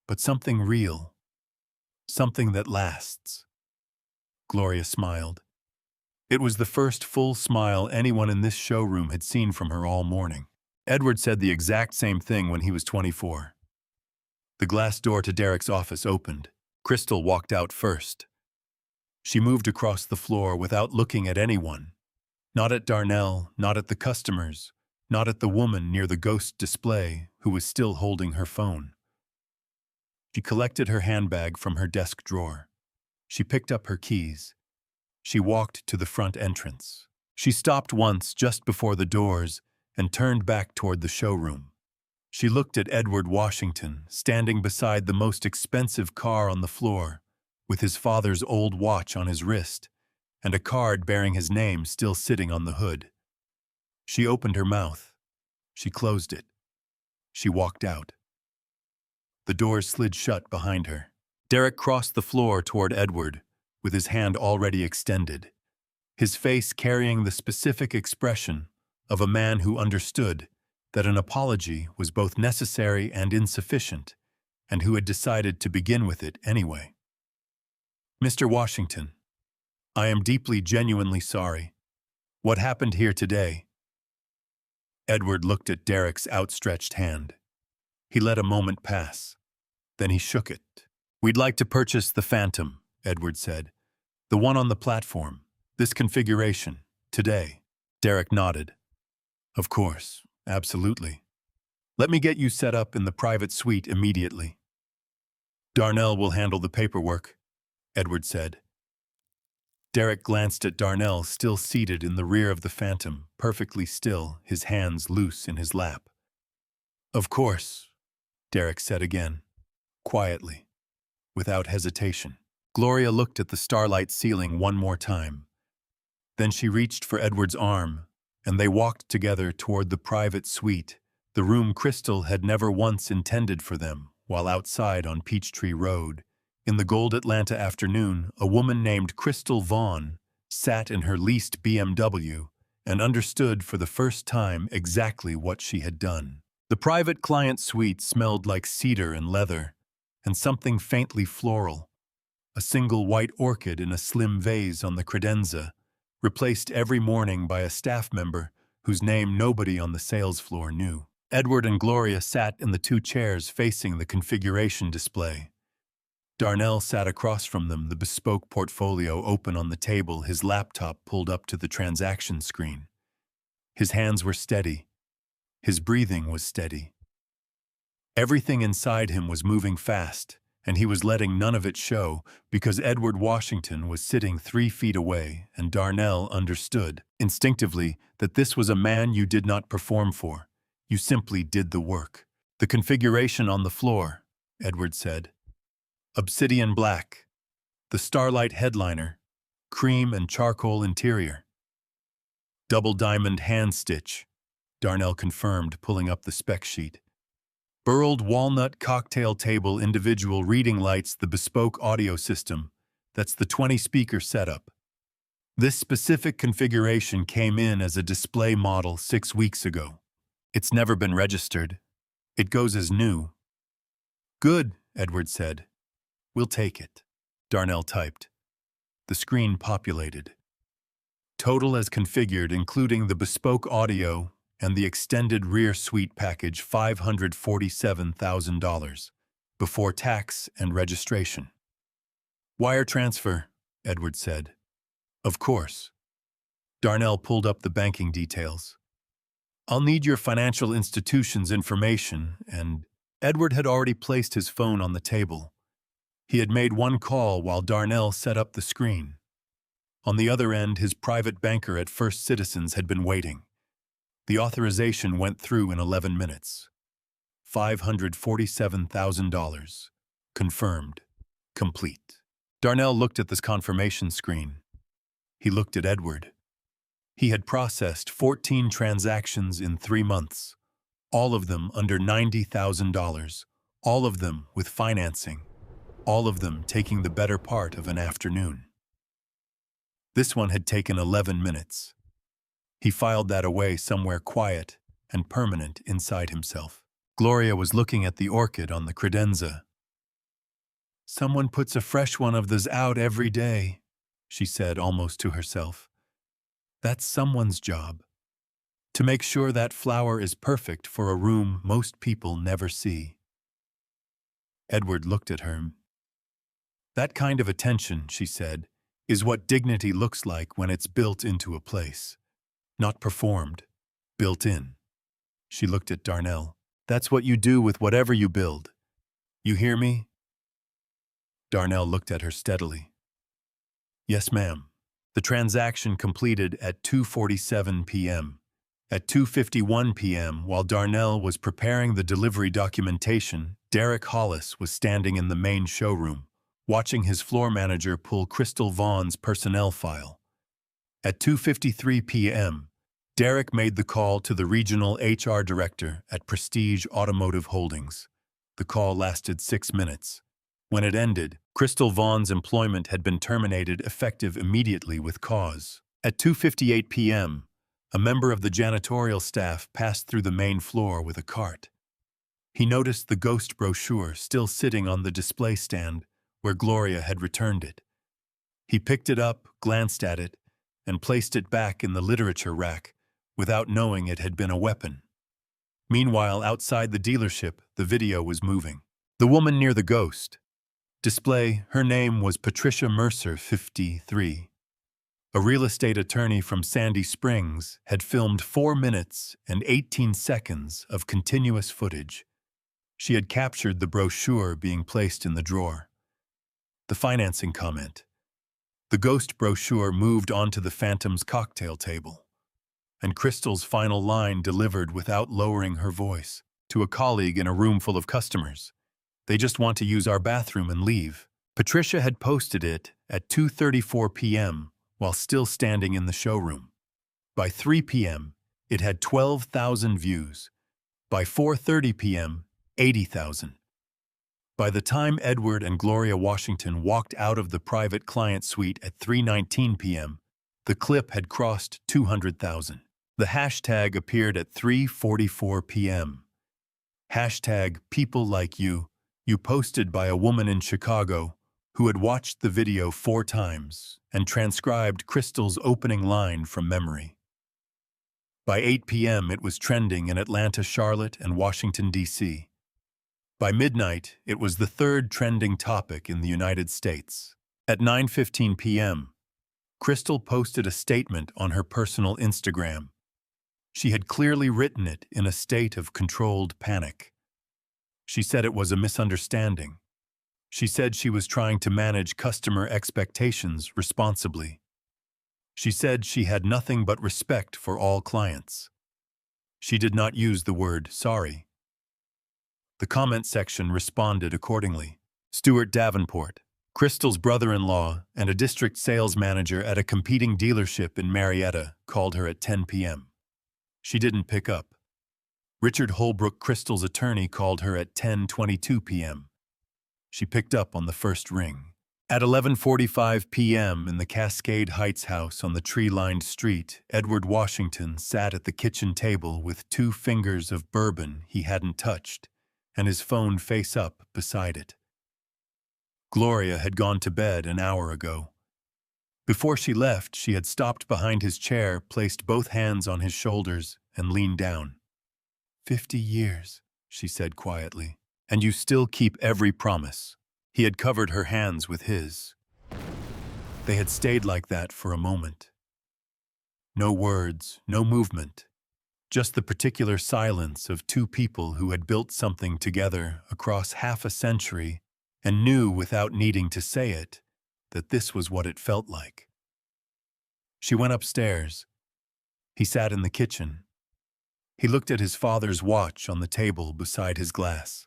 but something real, something that lasts." Gloria smiled. It was the first full smile anyone in this showroom had seen from her all morning. Edward said the exact same thing when he was 24. The glass door to Derek's office opened. Crystal walked out first. She moved across the floor without looking at anyone. Not at Darnell, not at the customers, not at the woman near the ghost display who was still holding her phone. She collected her handbag from her desk drawer. She picked up her keys. She walked to the front entrance. She stopped once just before the doors and turned back toward the showroom. She looked at Edward Washington, standing beside the most expensive car on the floor, with his father's old watch on his wrist, and a card bearing his name still sitting on the hood. She opened her mouth. She closed it. She walked out. The doors slid shut behind her. Derek crossed the floor toward Edward, with his hand already extended, his face carrying the specific expression of a man who understood that an apology was both necessary and insufficient, and who had decided to begin with it anyway. "Mr. Washington, I am deeply, genuinely sorry. What happened here today?" Edward looked at Derek's outstretched hand. He let a moment pass. Then he shook it. "We'd like to purchase the Phantom," Edward said. "The one on the platform, this configuration, today." Derek nodded. "Of course, absolutely. Let me get you set up in the private suite immediately." "Darnell will handle the paperwork," Edward said. Derek glanced at Darnell, still seated in the rear of the Phantom, perfectly still, his hands loose in his lap. "Of course," Derek said again, quietly, without hesitation. Gloria looked at the starlight ceiling one more time. Then she reached for Edward's arm, and they walked together toward the private suite, the room Crystal had never once intended for them, while outside on Peachtree Road. In the gold Atlanta afternoon, a woman named Crystal Vaughn sat in her leased BMW and understood for the first time exactly what she had done. The private client suite smelled like cedar and leather, and something faintly floral. a single white orchid in a slim vase on the credenza, replaced every morning by a staff member whose name nobody on the sales floor knew. Edward and Gloria sat in the two chairs facing the configuration display. Darnell sat across from them, the bespoke portfolio open on the table, his laptop pulled up to the transaction screen. His hands were steady. His breathing was steady. Everything inside him was moving fast, and he was letting none of it show because Edward Washington was sitting 3 feet away, and Darnell understood, instinctively, that this was a man you did not perform for. You simply did the work. "The configuration on the floor," Edward said. "Obsidian black. The Starlight headliner. Cream and charcoal interior. Double diamond hand stitch," Darnell confirmed, pulling up the spec sheet. "Burled walnut cocktail table, individual reading lights, the bespoke audio system. That's the 20-speaker setup. This specific configuration came in as a display model 6 weeks ago. It's never been registered. It goes as new." "Good," Edward said. "We'll take it," Darnell typed. The screen populated. "Total as configured, including the bespoke audio and the extended rear suite package, $547,000, before tax and registration." "Wire transfer," Edward said. "Of course." Darnell pulled up the banking details. "I'll need your financial institution's information," and Edward had already placed his phone on the table. He had made one call while Darnell set up the screen. On the other end, his private banker at First Citizens had been waiting. The authorization went through in 11 minutes. $547,000. Confirmed. Complete. Darnell looked at this confirmation screen. He looked at Edward. He had processed 14 transactions in 3 months, all of them under $90,000, all of them with financing, all of them taking the better part of an afternoon. This one had taken 11 minutes. He filed that away somewhere quiet and permanent inside himself. Gloria was looking at the orchid on the credenza. "Someone puts a fresh one of those out every day," she said almost to herself. "That's someone's job. To make sure that flower is perfect for a room most people never see." Edward looked at her. "That kind of attention," she said, "is what dignity looks like when it's built into a place. Not performed, built in." She looked at Darnell. "That's what you do with whatever you build. You hear me?" Darnell looked at her steadily. "Yes, ma'am." The transaction completed at 2:47 p.m. At 2:51 p.m., while Darnell was preparing the delivery documentation, Derek Hollis was standing in the main showroom, watching his floor manager pull Crystal Vaughn's personnel file. At 2:53 p.m., Derek made the call to the regional HR director at Prestige Automotive Holdings. The call lasted 6 minutes. When it ended, Crystal Vaughn's employment had been terminated effective immediately with cause. At 2:58 p.m., a member of the janitorial staff passed through the main floor with a cart. He noticed the ghost brochure still sitting on the display stand where Gloria had returned it. He picked it up, glanced at it, and placed it back in the literature rack without knowing it had been a weapon. Meanwhile, outside the dealership, the video was moving. The woman near the ghost. Display, her name was Patricia Mercer, 53. A real estate attorney from Sandy Springs had filmed 4 minutes and 18 seconds of continuous footage. She had captured the brochure being placed in the drawer. The financing comment. The ghost brochure moved onto the Phantom's cocktail table, and Crystal's final line delivered without lowering her voice to a colleague in a room full of customers. "They just want to use our bathroom and leave." Patricia had posted it at 2:34 p.m. while still standing in the showroom. By 3 p.m., it had 12,000 views. By 4:30 p.m., 80,000. By the time Edward and Gloria Washington walked out of the private client suite at 3:19 p.m., the clip had crossed 200,000. The hashtag appeared at 3:44 p.m. Hashtag people like you posted by a woman in Chicago, who had watched the video 4 times and transcribed Crystal's opening line from memory. By 8 p.m., it was trending in Atlanta, Charlotte, and Washington, D.C. By midnight, it was the third trending topic in the United States. At 9:15 p.m., Crystal posted a statement on her personal Instagram. She had clearly written it in a state of controlled panic. She said it was a misunderstanding. She said she was trying to manage customer expectations responsibly. She said she had nothing but respect for all clients. She did not use the word sorry. The comment section responded accordingly. Stuart Davenport, Crystal's brother-in-law and a district sales manager at a competing dealership in Marietta, called her at 10 p.m. She didn't pick up. Richard Holbrook, Crystal's attorney, called her at 10:22 p.m. She picked up on the first ring. At 11:45 p.m. in the Cascade Heights house on the tree-lined street, Edward Washington sat at the kitchen table with 2 fingers of bourbon he hadn't touched and his phone face up beside it. Gloria had gone to bed an hour ago. Before she left, she had stopped behind his chair, placed both hands on his shoulders, and leaned down. 50 years, she said quietly, and you still keep every promise. He had covered her hands with his. They had stayed like that for a moment. No words, no movement, just the particular silence of 2 people who had built something together across half a century and knew without needing to say it that this was what it felt like. She went upstairs. He sat in the kitchen. He looked at his father's watch on the table beside his glass,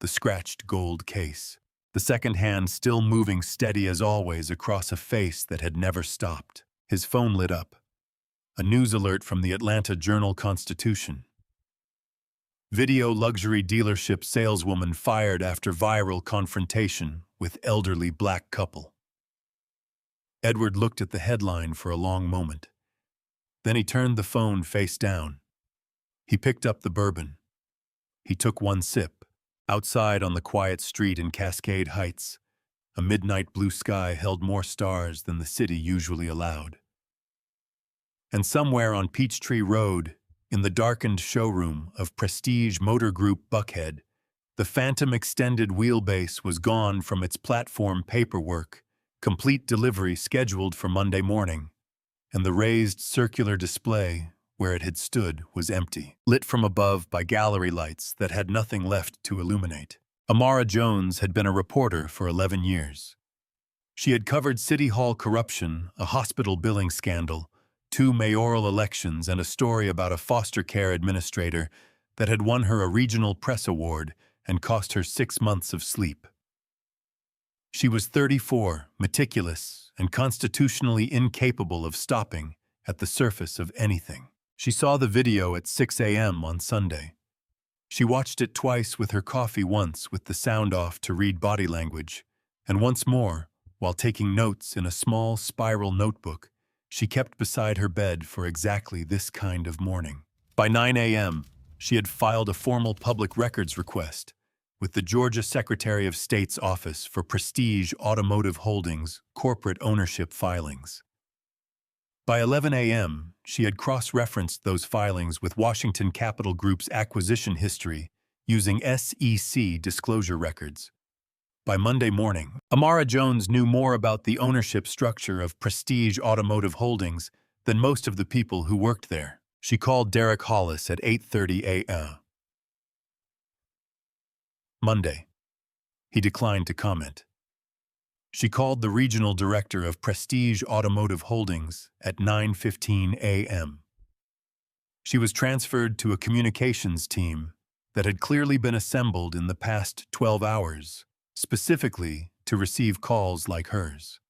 the scratched gold case, the second hand still moving steady as always across a face that had never stopped. His phone lit up. A news alert from the Atlanta Journal-Constitution. Video luxury dealership saleswoman fired after viral confrontation with elderly black couple. Edward looked at the headline for a long moment. Then he turned the phone face down. He picked up the bourbon. He took one sip. Outside on the quiet street in Cascade Heights, a midnight blue sky held more stars than the city usually allowed. And somewhere on Peachtree Road, in the darkened showroom of Prestige Motor Group Buckhead, the phantom extended wheelbase was gone from its platform paperwork, complete delivery scheduled for Monday morning, and the raised circular display where it had stood was empty, lit from above by gallery lights that had nothing left to illuminate. Amara Jones had been a reporter for 11 years. She had covered City Hall corruption, a hospital billing scandal, 2 mayoral elections, and a story about a foster care administrator that had won her a regional press award and cost her 6 months of sleep. She was 34, meticulous, and constitutionally incapable of stopping at the surface of anything. She saw the video at 6 a.m. on Sunday. She watched it twice with her coffee, once with the sound off to read body language, and once more while taking notes in a small spiral notebook she kept beside her bed for exactly this kind of morning. By 9 a.m., she had filed a formal public records request with the Georgia Secretary of State's Office for Prestige Automotive Holdings corporate ownership filings. By 11 a.m., she had cross-referenced those filings with Washington Capital Group's acquisition history using SEC disclosure records. By Monday morning, Amara Jones knew more about the ownership structure of Prestige Automotive Holdings than most of the people who worked there. She called Derek Hollis at 8:30 a.m. Monday. He declined to comment. She called the regional director of Prestige Automotive Holdings at 9:15 a.m. She was transferred to a communications team that had clearly been assembled in the past 12 hours, specifically to receive calls like hers.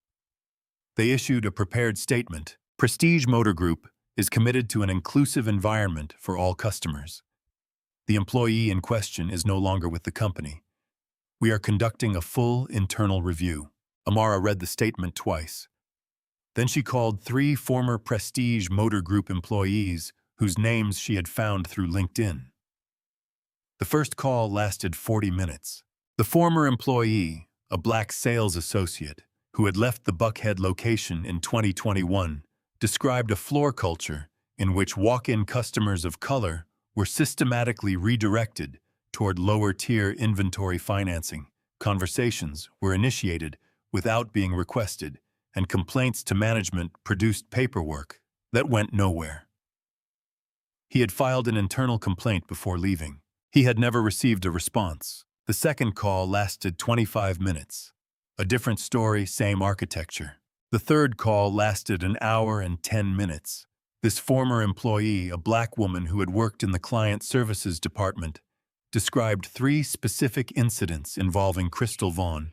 They issued a prepared statement. Prestige Motor Group is committed to an inclusive environment for all customers. The employee in question is no longer with the company. We are conducting a full internal review. Amara read the statement twice. Then she called 3 former Prestige Motor Group employees whose names she had found through LinkedIn. The first call lasted 40 minutes. The former employee, a black sales associate who had left the Buckhead location in 2021, described a floor culture in which walk-in customers of color were systematically redirected toward lower-tier inventory financing. Conversations were initiated without being requested, and complaints to management produced paperwork that went nowhere. He had filed an internal complaint before leaving. He had never received a response. The second call lasted 25 minutes. A different story, same architecture. The third call lasted an hour and 10 minutes. This former employee, a black woman who had worked in the client services department, described 3 specific incidents involving Crystal Vaughn,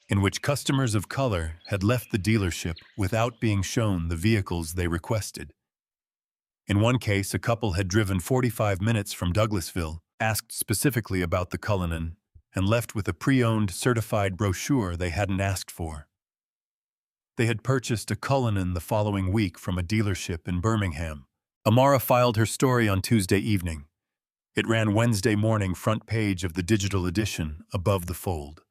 in which customers of color had left the dealership without being shown the vehicles they requested. In one case, a couple had driven 45 minutes from Douglasville, asked specifically about the Cullinan, and left with a pre-owned certified brochure they hadn't asked for. They had purchased a Cullinan the following week from a dealership in Birmingham. Amara filed her story on Tuesday evening. It ran Wednesday morning front page of the digital edition above the fold.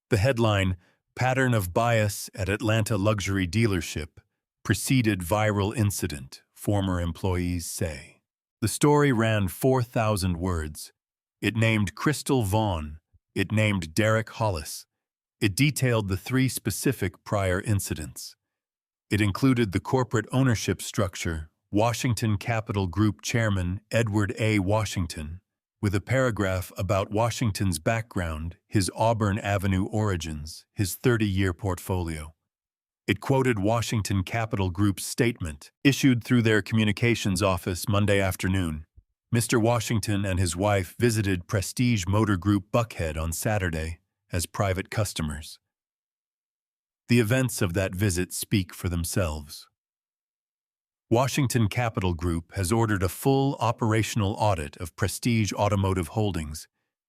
The headline, "Pattern of Bias at Atlanta Luxury Dealership, Preceded Viral Incident, Former Employees Say." The story ran 4,000 words. It named Crystal Vaughn. It named Derek Hollis. It detailed the 3 specific prior incidents. It included the corporate ownership structure, Washington Capital Group Chairman Edward A. Washington, with a paragraph about Washington's background, his Auburn Avenue origins, his 30-year portfolio. It quoted Washington Capital Group's statement, issued through their communications office Monday afternoon. Mr. Washington and his wife visited Prestige Motor Group Buckhead on Saturday as private customers. The events of that visit speak for themselves. Washington Capital Group has ordered a full operational audit of Prestige Automotive Holdings,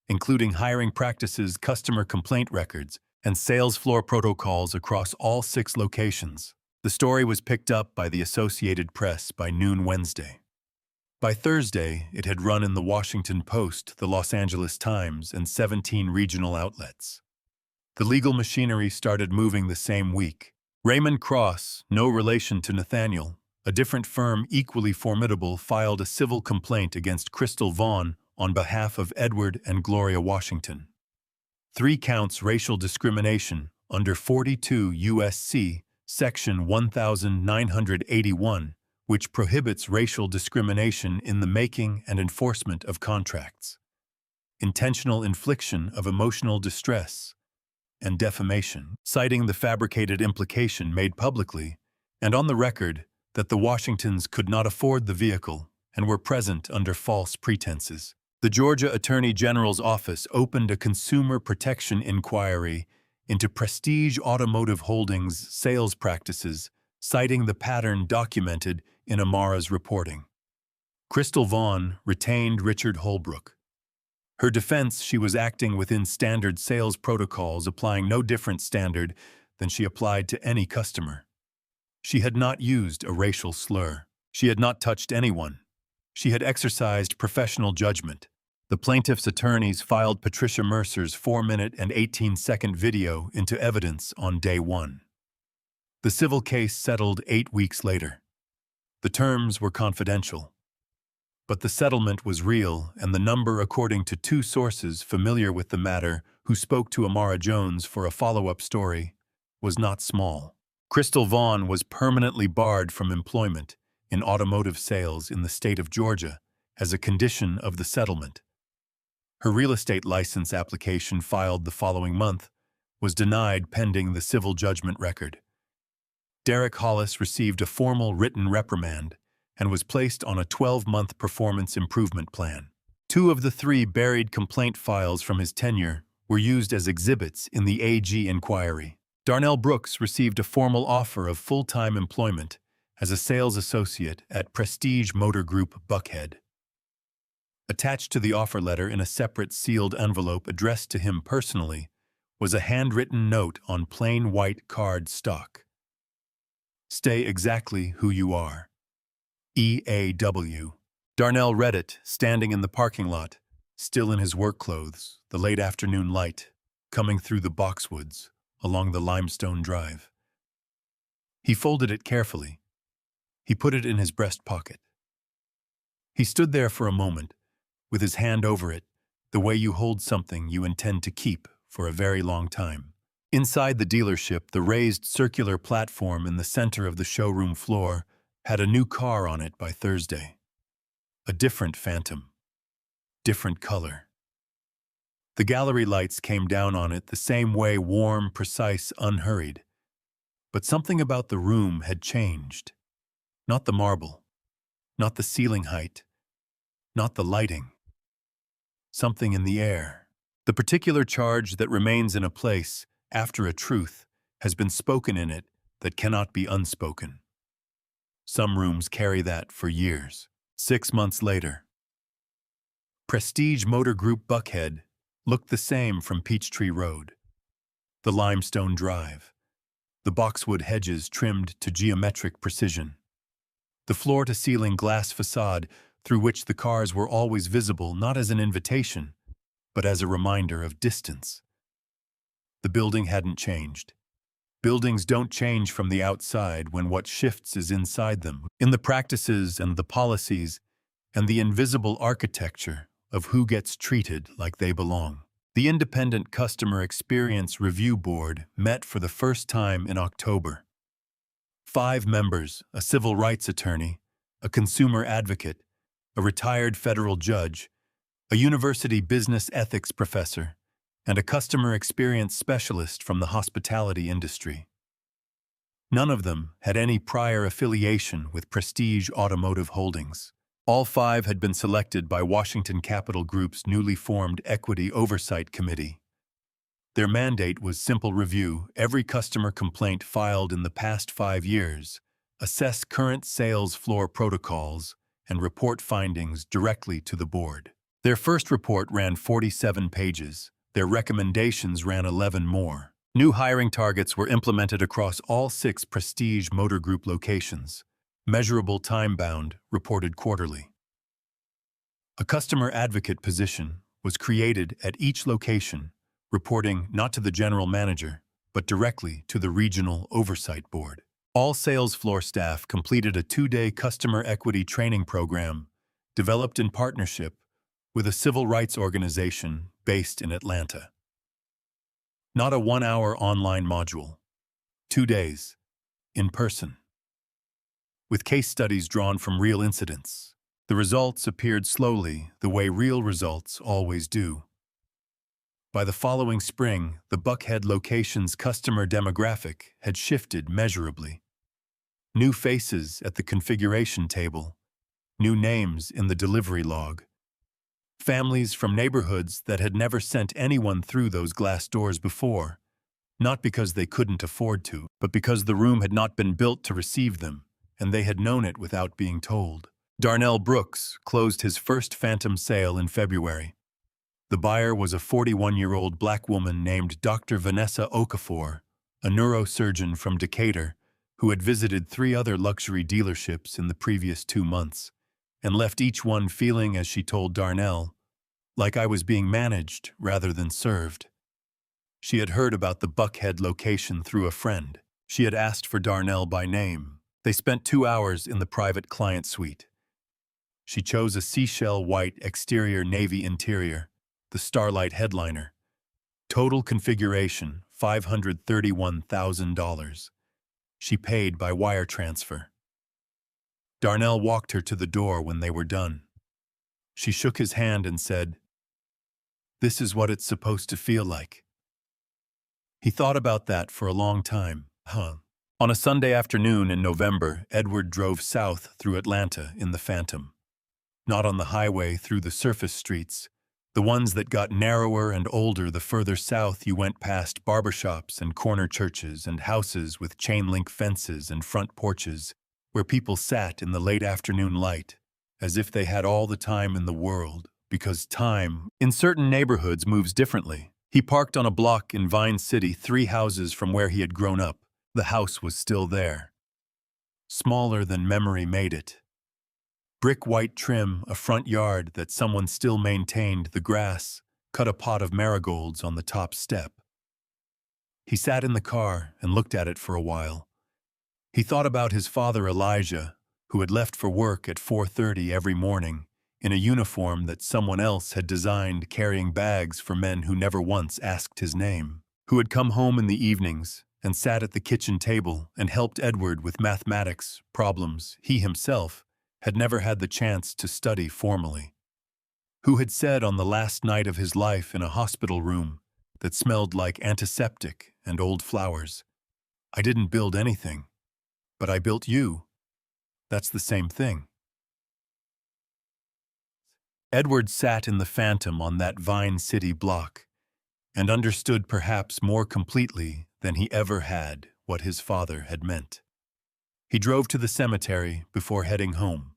including hiring practices, customer complaint records, and sales floor protocols across all 6 locations. The story was picked up by the Associated Press by noon Wednesday. By Thursday, it had run in the Washington Post, the Los Angeles Times, and 17 regional outlets. The legal machinery started moving the same week. Raymond Cross, no relation to Nathaniel, a different firm equally formidable, filed a civil complaint against Crystal Vaughn on behalf of Edward and Gloria Washington. 3 counts racial discrimination under 42 U.S.C. Section 1981, which prohibits racial discrimination in the making and enforcement of contracts, intentional infliction of emotional distress, and defamation, citing the fabricated implication made publicly and on the record that the Washingtons could not afford the vehicle and were present under false pretenses. The Georgia Attorney General's office opened a consumer protection inquiry into Prestige Automotive Holdings' sales practices, citing the pattern documented in Amara's reporting. Crystal Vaughn retained Richard Holbrook. Her defense: she was acting within standard sales protocols, applying no different standard than she applied to any customer. She had not used a racial slur. She had not touched anyone. She had exercised professional judgment. The plaintiff's attorneys filed Patricia Mercer's 4-minute and 18-second video into evidence on day 1. The civil case settled 8 weeks later. The terms were confidential. But the settlement was real, and the number, according to 2 sources familiar with the matter who spoke to Amara Jones for a follow-up story, was not small. Crystal Vaughn was permanently barred from employment in automotive sales in the state of Georgia as a condition of the settlement. Her real estate license application, filed the following month, was denied pending the civil judgment record. Derek Hollis received a formal written reprimand and was placed on a 12-month performance improvement plan. 2 of the 3 buried complaint files from his tenure were used as exhibits in the AG inquiry. Darnell Brooks received a formal offer of full-time employment as a sales associate at Prestige Motor Group Buckhead. Attached to the offer letter in a separate sealed envelope addressed to him personally was a handwritten note on plain white card stock. "Stay exactly who you are. EAW." Darnell read it, standing in the parking lot, still in his work clothes, the late afternoon light. coming through the boxwoods along the limestone drive. He folded it carefully. He put it in his breast pocket. He stood there for a moment, with his hand over it, the way you hold something you intend to keep for a very long time. Inside the dealership, the raised circular platform in the center of the showroom floor had a new car on it by Thursday. A different Phantom. Different color. The gallery lights came down on it the same way, warm, precise, unhurried. But something about the room had changed. Not the marble. Not the ceiling height. Not the lighting. Something in the air. The particular charge that remains in a place after a truth has been spoken in it that cannot be unspoken. Some rooms carry that for years. 6 months later. Prestige Motor Group Buckhead looked the same from Peachtree Road. The limestone drive. The boxwood hedges trimmed to geometric precision. The floor-to-ceiling glass facade through which the cars were always visible not as an invitation, but as a reminder of distance. The building hadn't changed. Buildings don't change from the outside when what shifts is inside them, in the practices and the policies and the invisible architecture of who gets treated like they belong. The Independent Customer Experience Review Board met for the first time in October. 5 members, a civil rights attorney, a consumer advocate, a retired federal judge, a university business ethics professor, and a customer experience specialist from the hospitality industry. None of them had any prior affiliation with Prestige Automotive Holdings. All 5 had been selected by Washington Capital Group's newly formed Equity Oversight Committee. Their mandate was simple: review every customer complaint filed in the past 5 years, assess current sales floor protocols, and report findings directly to the board. Their first report ran 47 pages. Their recommendations ran 11 more. New hiring targets were implemented across all 6 Prestige Motor Group locations. Measurable time-bound, reported quarterly. A customer advocate position was created at each location, reporting not to the general manager, but directly to the regional oversight board. All sales floor staff completed a 2-day customer equity training program developed in partnership with a civil rights organization based in Atlanta. Not a 1-hour online module. 2 days, in person. With case studies drawn from real incidents, the results appeared slowly, the way real results always do. By the following spring, the Buckhead location's customer demographic had shifted measurably. New faces at the configuration table, new names in the delivery log. Families from neighborhoods that had never sent anyone through those glass doors before, not because they couldn't afford to, but because the room had not been built to receive them, and they had known it without being told. Darnell Brooks closed his first Phantom sale in February. The buyer was a 41-year-old black woman named Dr. Vanessa Okafor, a neurosurgeon from Decatur, who had visited 3 other luxury dealerships in the previous 2 months, and left each one feeling, as she told Darnell, like I was being managed rather than served. She had heard about the Buckhead location through a friend. She had asked for Darnell by name. They spent 2 hours in the private client suite. She chose a seashell white exterior navy interior, the Starlight headliner. Total configuration, $531,000. She paid by wire transfer. Darnell walked her to the door when they were done. She shook his hand and said, "This is what it's supposed to feel like." He thought about that for a long time. On a Sunday afternoon in November, Edward drove south through Atlanta in the Phantom. Not on the highway through the surface streets, the ones that got narrower and older the further south you went, past barbershops and corner churches and houses with chain-link fences and front porches, where people sat in the late afternoon light, as if they had all the time in the world, because time, in certain neighborhoods, moves differently. He parked on a block in Vine City, 3 houses from where he had grown up. The house was still there. Smaller than memory made it. Brick white trim, a front yard that someone still maintained, the grass, cut a pot of marigolds on the top step. He sat in the car and looked at it for a while. He thought about his father Elijah, who had left for work at 4:30 every morning, in a uniform that someone else had designed, carrying bags for men who never once asked his name, who had come home in the evenings and sat at the kitchen table and helped Edward with mathematics problems he himself had never had the chance to study formally, who had said on the last night of his life in a hospital room that smelled like antiseptic and old flowers, "I didn't build anything, but I built you. That's the same thing." Edward sat in the Phantom on that Vine City block and understood perhaps more completely than he ever had what his father had meant. He drove to the cemetery before heading home.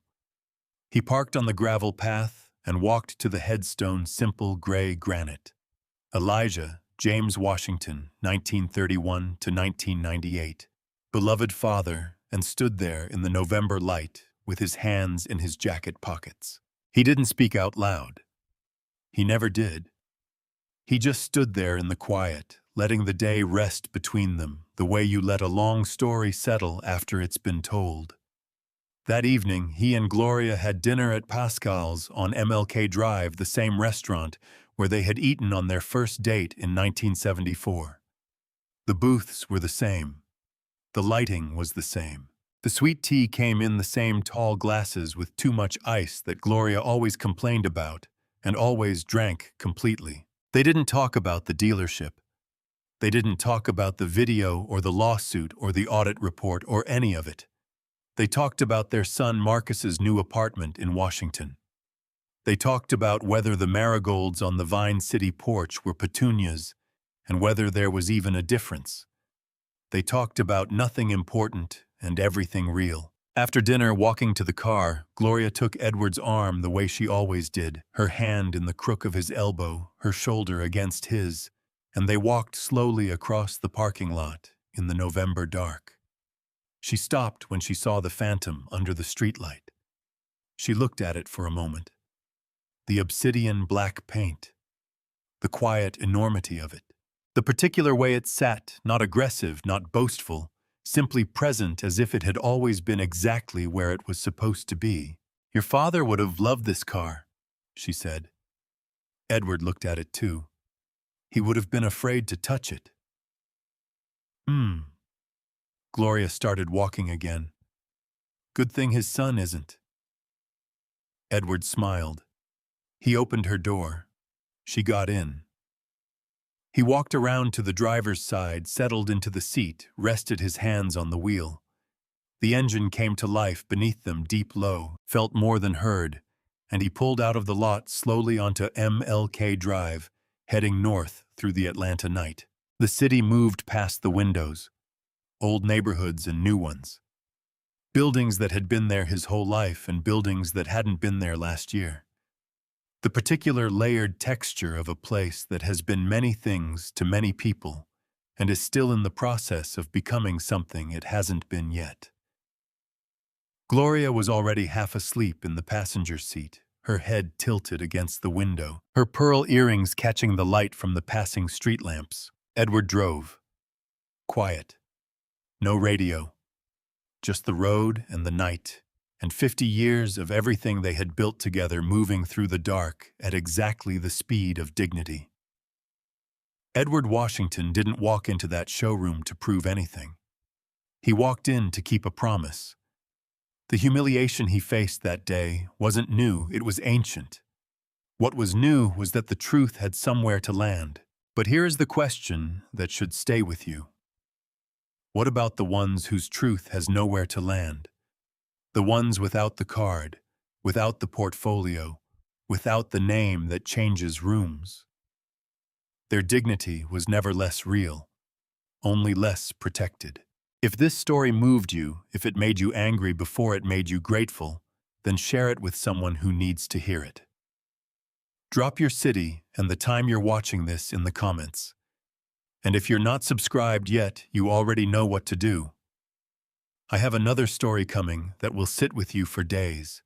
He parked on the gravel path and walked to the headstone, simple gray granite. Elijah James Washington, 1931 to 1998. Beloved father, and stood there in the November light with his hands in his jacket pockets. He didn't speak out loud. He never did. He just stood there in the quiet, letting the day rest between them, the way you let a long story settle after it's been told. That evening, he and Gloria had dinner at Pascal's on MLK Drive, the same restaurant where they had eaten on their first date in 1974. The booths were the same. The lighting was the same. The sweet tea came in the same tall glasses with too much ice that Gloria always complained about and always drank completely. They didn't talk about the dealership. They didn't talk about the video or the lawsuit or the audit report or any of it. They talked about their son Marcus's new apartment in Washington. They talked about whether the marigolds on the Vine City porch were petunias and whether there was even a difference. They talked about nothing important and everything real. After dinner, walking to the car, Gloria took Edward's arm the way she always did, her hand in the crook of his elbow, her shoulder against his, and they walked slowly across the parking lot in the November dark. She stopped when she saw the Phantom under the streetlight. She looked at it for a moment. The obsidian black paint, the quiet enormity of it, the particular way it sat, not aggressive, not boastful, simply present as if it had always been exactly where it was supposed to be. "Your father would have loved this car," she said. Edward looked at it too. He would have been afraid to touch it. Gloria started walking again. "Good thing his son isn't." Edward smiled. He opened her door. She got in. He walked around to the driver's side, settled into the seat, rested his hands on the wheel. The engine came to life beneath them, deep low, felt more than heard, and he pulled out of the lot slowly onto MLK Drive, heading north through the Atlanta night. The city moved past the windows, old neighborhoods and new ones. Buildings that had been there his whole life and buildings that hadn't been there last year. The particular layered texture of a place that has been many things to many people and is still in the process of becoming something it hasn't been yet. Gloria was already half asleep in the passenger seat, her head tilted against the window, her pearl earrings catching the light from the passing street lamps. Edward drove. Quiet. No radio. Just the road and the night, and 50 years of everything they had built together moving through the dark at exactly the speed of dignity. Edward Washington didn't walk into that showroom to prove anything. He walked in to keep a promise. The humiliation he faced that day wasn't new, it was ancient. What was new was that the truth had somewhere to land. But here is the question that should stay with you. What about the ones whose truth has nowhere to land? The ones without the card, without the portfolio, without the name that changes rooms. Their dignity was never less real, only less protected. If this story moved you, if it made you angry before it made you grateful, then share it with someone who needs to hear it. Drop your city and the time you're watching this in the comments. And if you're not subscribed yet, you already know what to do. I have another story coming that will sit with you for days.